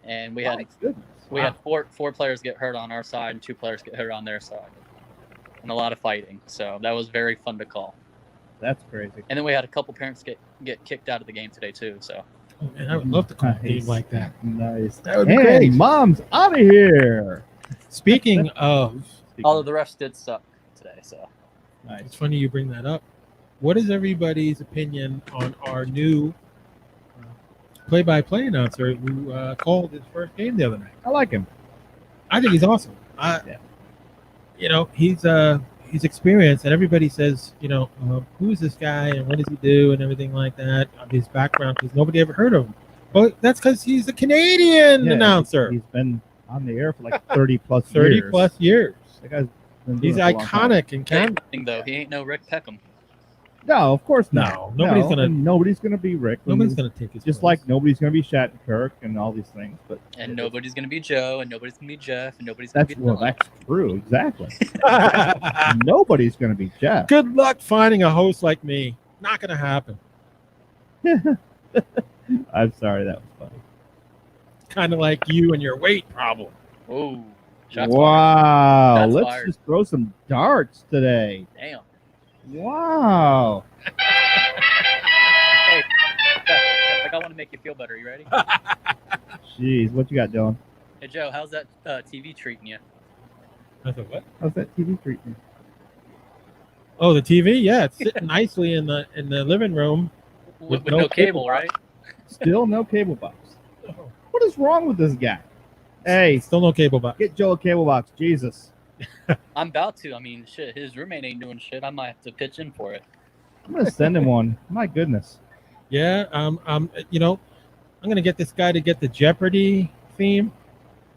and we had My goodness. we had four players get hurt on our side and 2 players get hurt on their side, and a lot of fighting. So that was very fun to call. That's crazy. And then we had a couple parents get kicked out of the game today too. So Oh, man, I would love to call a game Nice. like that. Nice. That would be Hey, great. Mom's out of here. Speaking of, although the refs did suck today, so Nice. it's funny you bring that up. What is everybody's opinion on our new play-by-play announcer who called his first game the other night? I like him. I think he's awesome. He's experienced, and everybody says, who is this guy and what does he do and everything like that. His background, because nobody ever heard of him. But that's because he's a Canadian Yeah, announcer. He's been on the air for like 30 plus 30 years. plus years. That guy's been doing He's it for a long time. iconic in Canada. though he ain't no Rick Peckham. No, of course not. No, nobody's gonna- and nobody's gonna be Rick. Nobody's going to take his Just place. like nobody's gonna be Shattenkirk and all these things. But And nobody's gonna be Joe, and nobody's gonna be Jeff, and nobody's gonna that's be well, Don. that's true. Exactly. Nobody's gonna be Jeff. Good luck finding a host like me. Not going to happen. I'm sorry, that was funny. Kind of like you and your weight problem. Whoa. Shots fired. Wow. Shots Let's fired. just throw some darts today. Damn. Wow. Hey, Jeff, I want to make you feel better. You ready? Jeez, what you got, Dylan? Hey Joe, how's that TV treating you? I thought, what? How's that TV treatment? Oh, the TV? Yeah, it's sitting nicely in the living room. With no no cable cable, right? Still no cable box. What is wrong with this guy? Hey, Still no cable box. get Joe a cable box. Jesus. I'm about to. I mean, shit, his roommate ain't doing shit. I might have to pitch in for it. I'm gonna send him one. My goodness. Yeah, I'm gonna get this guy to get the Jeopardy theme.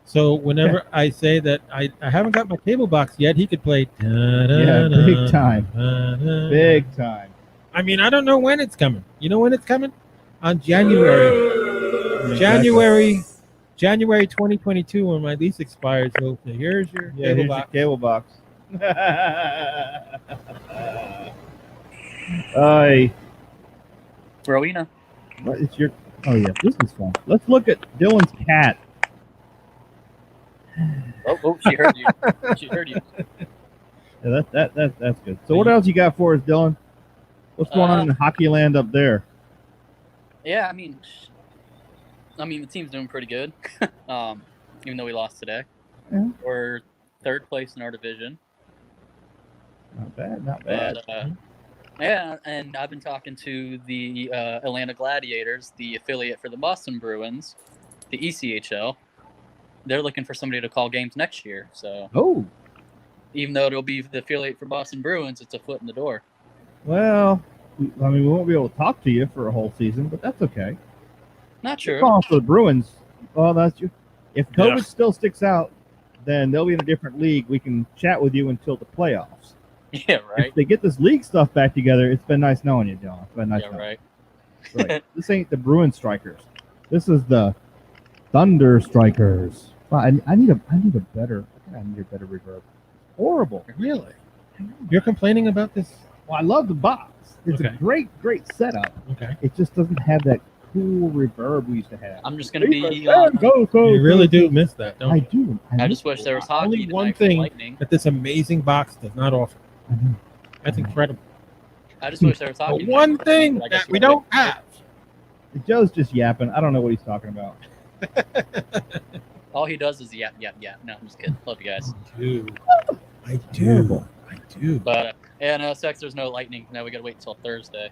So whenever I say that I haven't got my cable box yet, he could play. Yeah, big time. Big time. I mean, I don't know when it's coming. You know when it's coming? On January. January 2022, when my lease expires. So here's your Yeah, cable here's box. your cable box. Aye. Rowena. What is your? Oh yeah, this is fun. Let's look at Dylan's cat. Oh, she heard you. She heard you. Yeah, that's good. So what else you got for us, Dylan? What's going on in hockey land up there? Yeah, I mean, I mean, the team's doing pretty good, even though we lost today. Yeah. We're third place in our division. Not bad, not bad. But, yeah, and I've been talking to the Atlanta Gladiators, the affiliate for the Boston Bruins, the ECHL. They're looking for somebody to call games next year. So, Oh, even though it'll be the affiliate for Boston Bruins, it's a foot in the door. well, I mean, we won't be able to talk to you for a whole season, but that's okay. Not true. Calling for the Bruins. Well, that's you. If COVID Yeah. still sticks out, then they'll be in a different league. We can chat with you until the playoffs. Yeah, right. If they get this league stuff back together, it's been nice knowing you, Dylan. It's been nice Yeah, knowing right. you. Right. This ain't the Bruin Strikers. This is the Thunderstrikers. Wow, I need a better. I need a better reverb. Horrible. Really? You're complaining about this? Well, I love the box. It's Okay. a great setup. Okay. It just doesn't have that cool reverb we used to have. I'm just gonna be. Go. You really do miss that, don't I you? do. I just wish there was hockey Only tonight one for the thing Lightning. that this amazing box does not offer. Mhm. That's incredible. I just wish there was hockey. But one tonight. thing I guess that we don't have. Joe's just yapping. I don't know what he's talking about. All he does is yap. No, I'm just kidding. Love you guys. I Terrible. do. But yeah, no, Sex, there's no Lightning. Now we gotta wait until Thursday.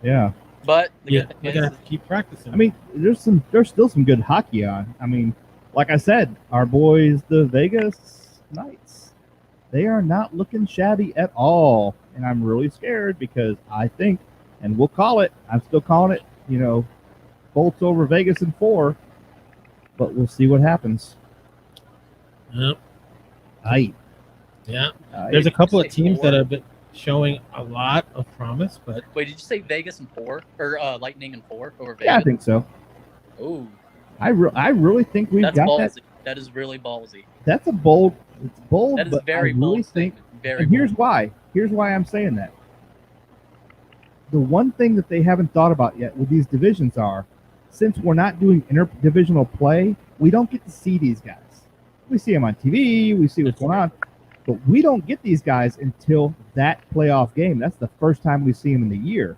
Yeah. But the Yeah, good we're thing gonna is, have to keep practicing. I mean, there's still some good hockey on. I mean, like I said, our boys, the Vegas Knights, they are not looking shabby at all. And I'm really scared because I think, and we'll call it, I'm still calling it, Bolts over Vegas in 4, but we'll see what happens. Yep. Aight. Yeah. Aight. There's a couple of Say teams four. that have been showing a lot of promise, but wait, did you say Vegas and 4 or Lightning and 4 over Vegas? Yeah, I think so. Ooh, I really think we've that's got ballsy. that. That is really ballsy. That's a bold. It's bold, That is but very I really bold think. statement. Very. And here's bold. why. Here's why I'm saying that. The one thing that they haven't thought about yet with these divisions are, since we're not doing interdivisional play, we don't get to see these guys. We see them on TV. We see what's going on. But we don't get these guys until that playoff game. That's the first time we see them in the year.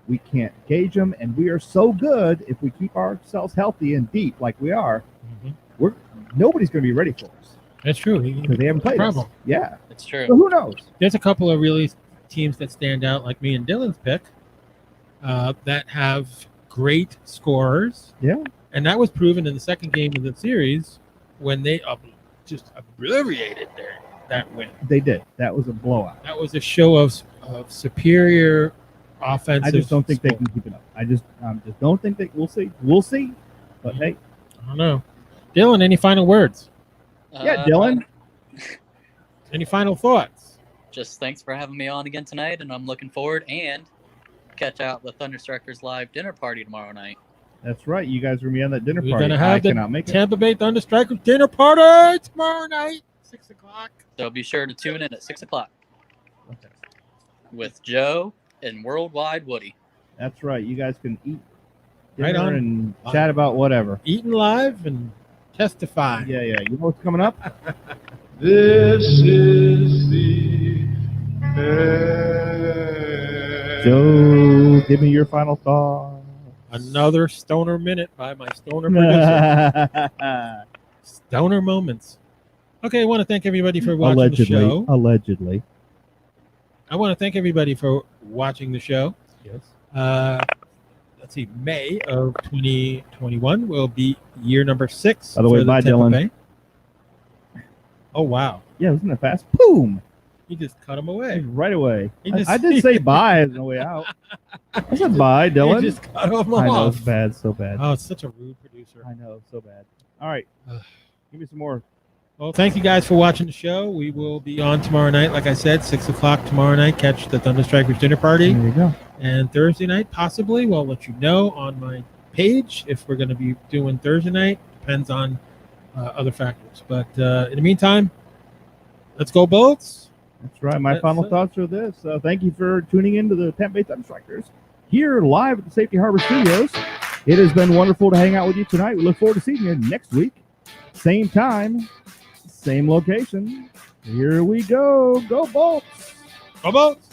We can't gauge them, and we are so good if we keep ourselves healthy and deep like we are. Nobody's going to be ready for us that's true. because they haven't played us. Problem. Yeah. It's true. So who knows? There's a couple of really teams that stand out, like me and Dylan's pick, that have great scorers. Yeah. And that was proven in the second game of the series when they just obliterated that win. They did. That was a blowout. That was a show of superior offensive. I just don't think they scoring. can keep it up. I just don't think they. We'll see. We'll see. But hey, I don't know. Dylan, any final words? yeah, Dylan. Any final thoughts? Just thanks for having me on again tonight, and I'm looking forward and catch out the Thunderstrikers live dinner party tomorrow night. That's right. You guys are gonna be on that dinner We're party. gonna have I the cannot make it. Tampa Bay Thunderstrikers dinner party tomorrow night, 6 o'clock. So be sure to tune in at 6 o'clock Okay. with Joe and Worldwide Woody. That's right. You guys can eat Right dinner on. and chat about whatever. Eating live and testify. Yeah. You know what's coming up? This is the Joe, give me your final thought. Another stoner minute by my stoner producer. Stoner moments. Okay, I want to thank everybody for watching the show. Allegedly. I want to thank everybody for watching the show. Yes. Let's see, May of 2021 will be year number 6. By the way, for bye, Tampa Dylan. Bay. Oh, wow. Yeah, isn't it fast? Boom! You just cut him away. Right away. He I just- did say bye on the way out. I said bye, Dylan. You just cut him I know, off. it's bad. So bad. Oh, it's such a rude producer. I know, so bad. All right. Ugh. Give me some more. Well, thank you guys for watching the show. We will be on tomorrow night. Like I said, 6 o'clock tomorrow night. Catch the Thunderstrikers dinner party. There you go. And Thursday night, possibly. We'll let you know on my page if we're going to be doing Thursday night. Depends on other factors. But in the meantime, let's go Bolts. That's right. My That's final it. thoughts are this. Thank you for tuning in to the Tampa Bay Thunderstrikers here live at the Safety Harbor Studios. It has been wonderful to hang out with you tonight. We look forward to seeing you next week. Same time, same location. Here we go. Go Bolts. Go Bolts.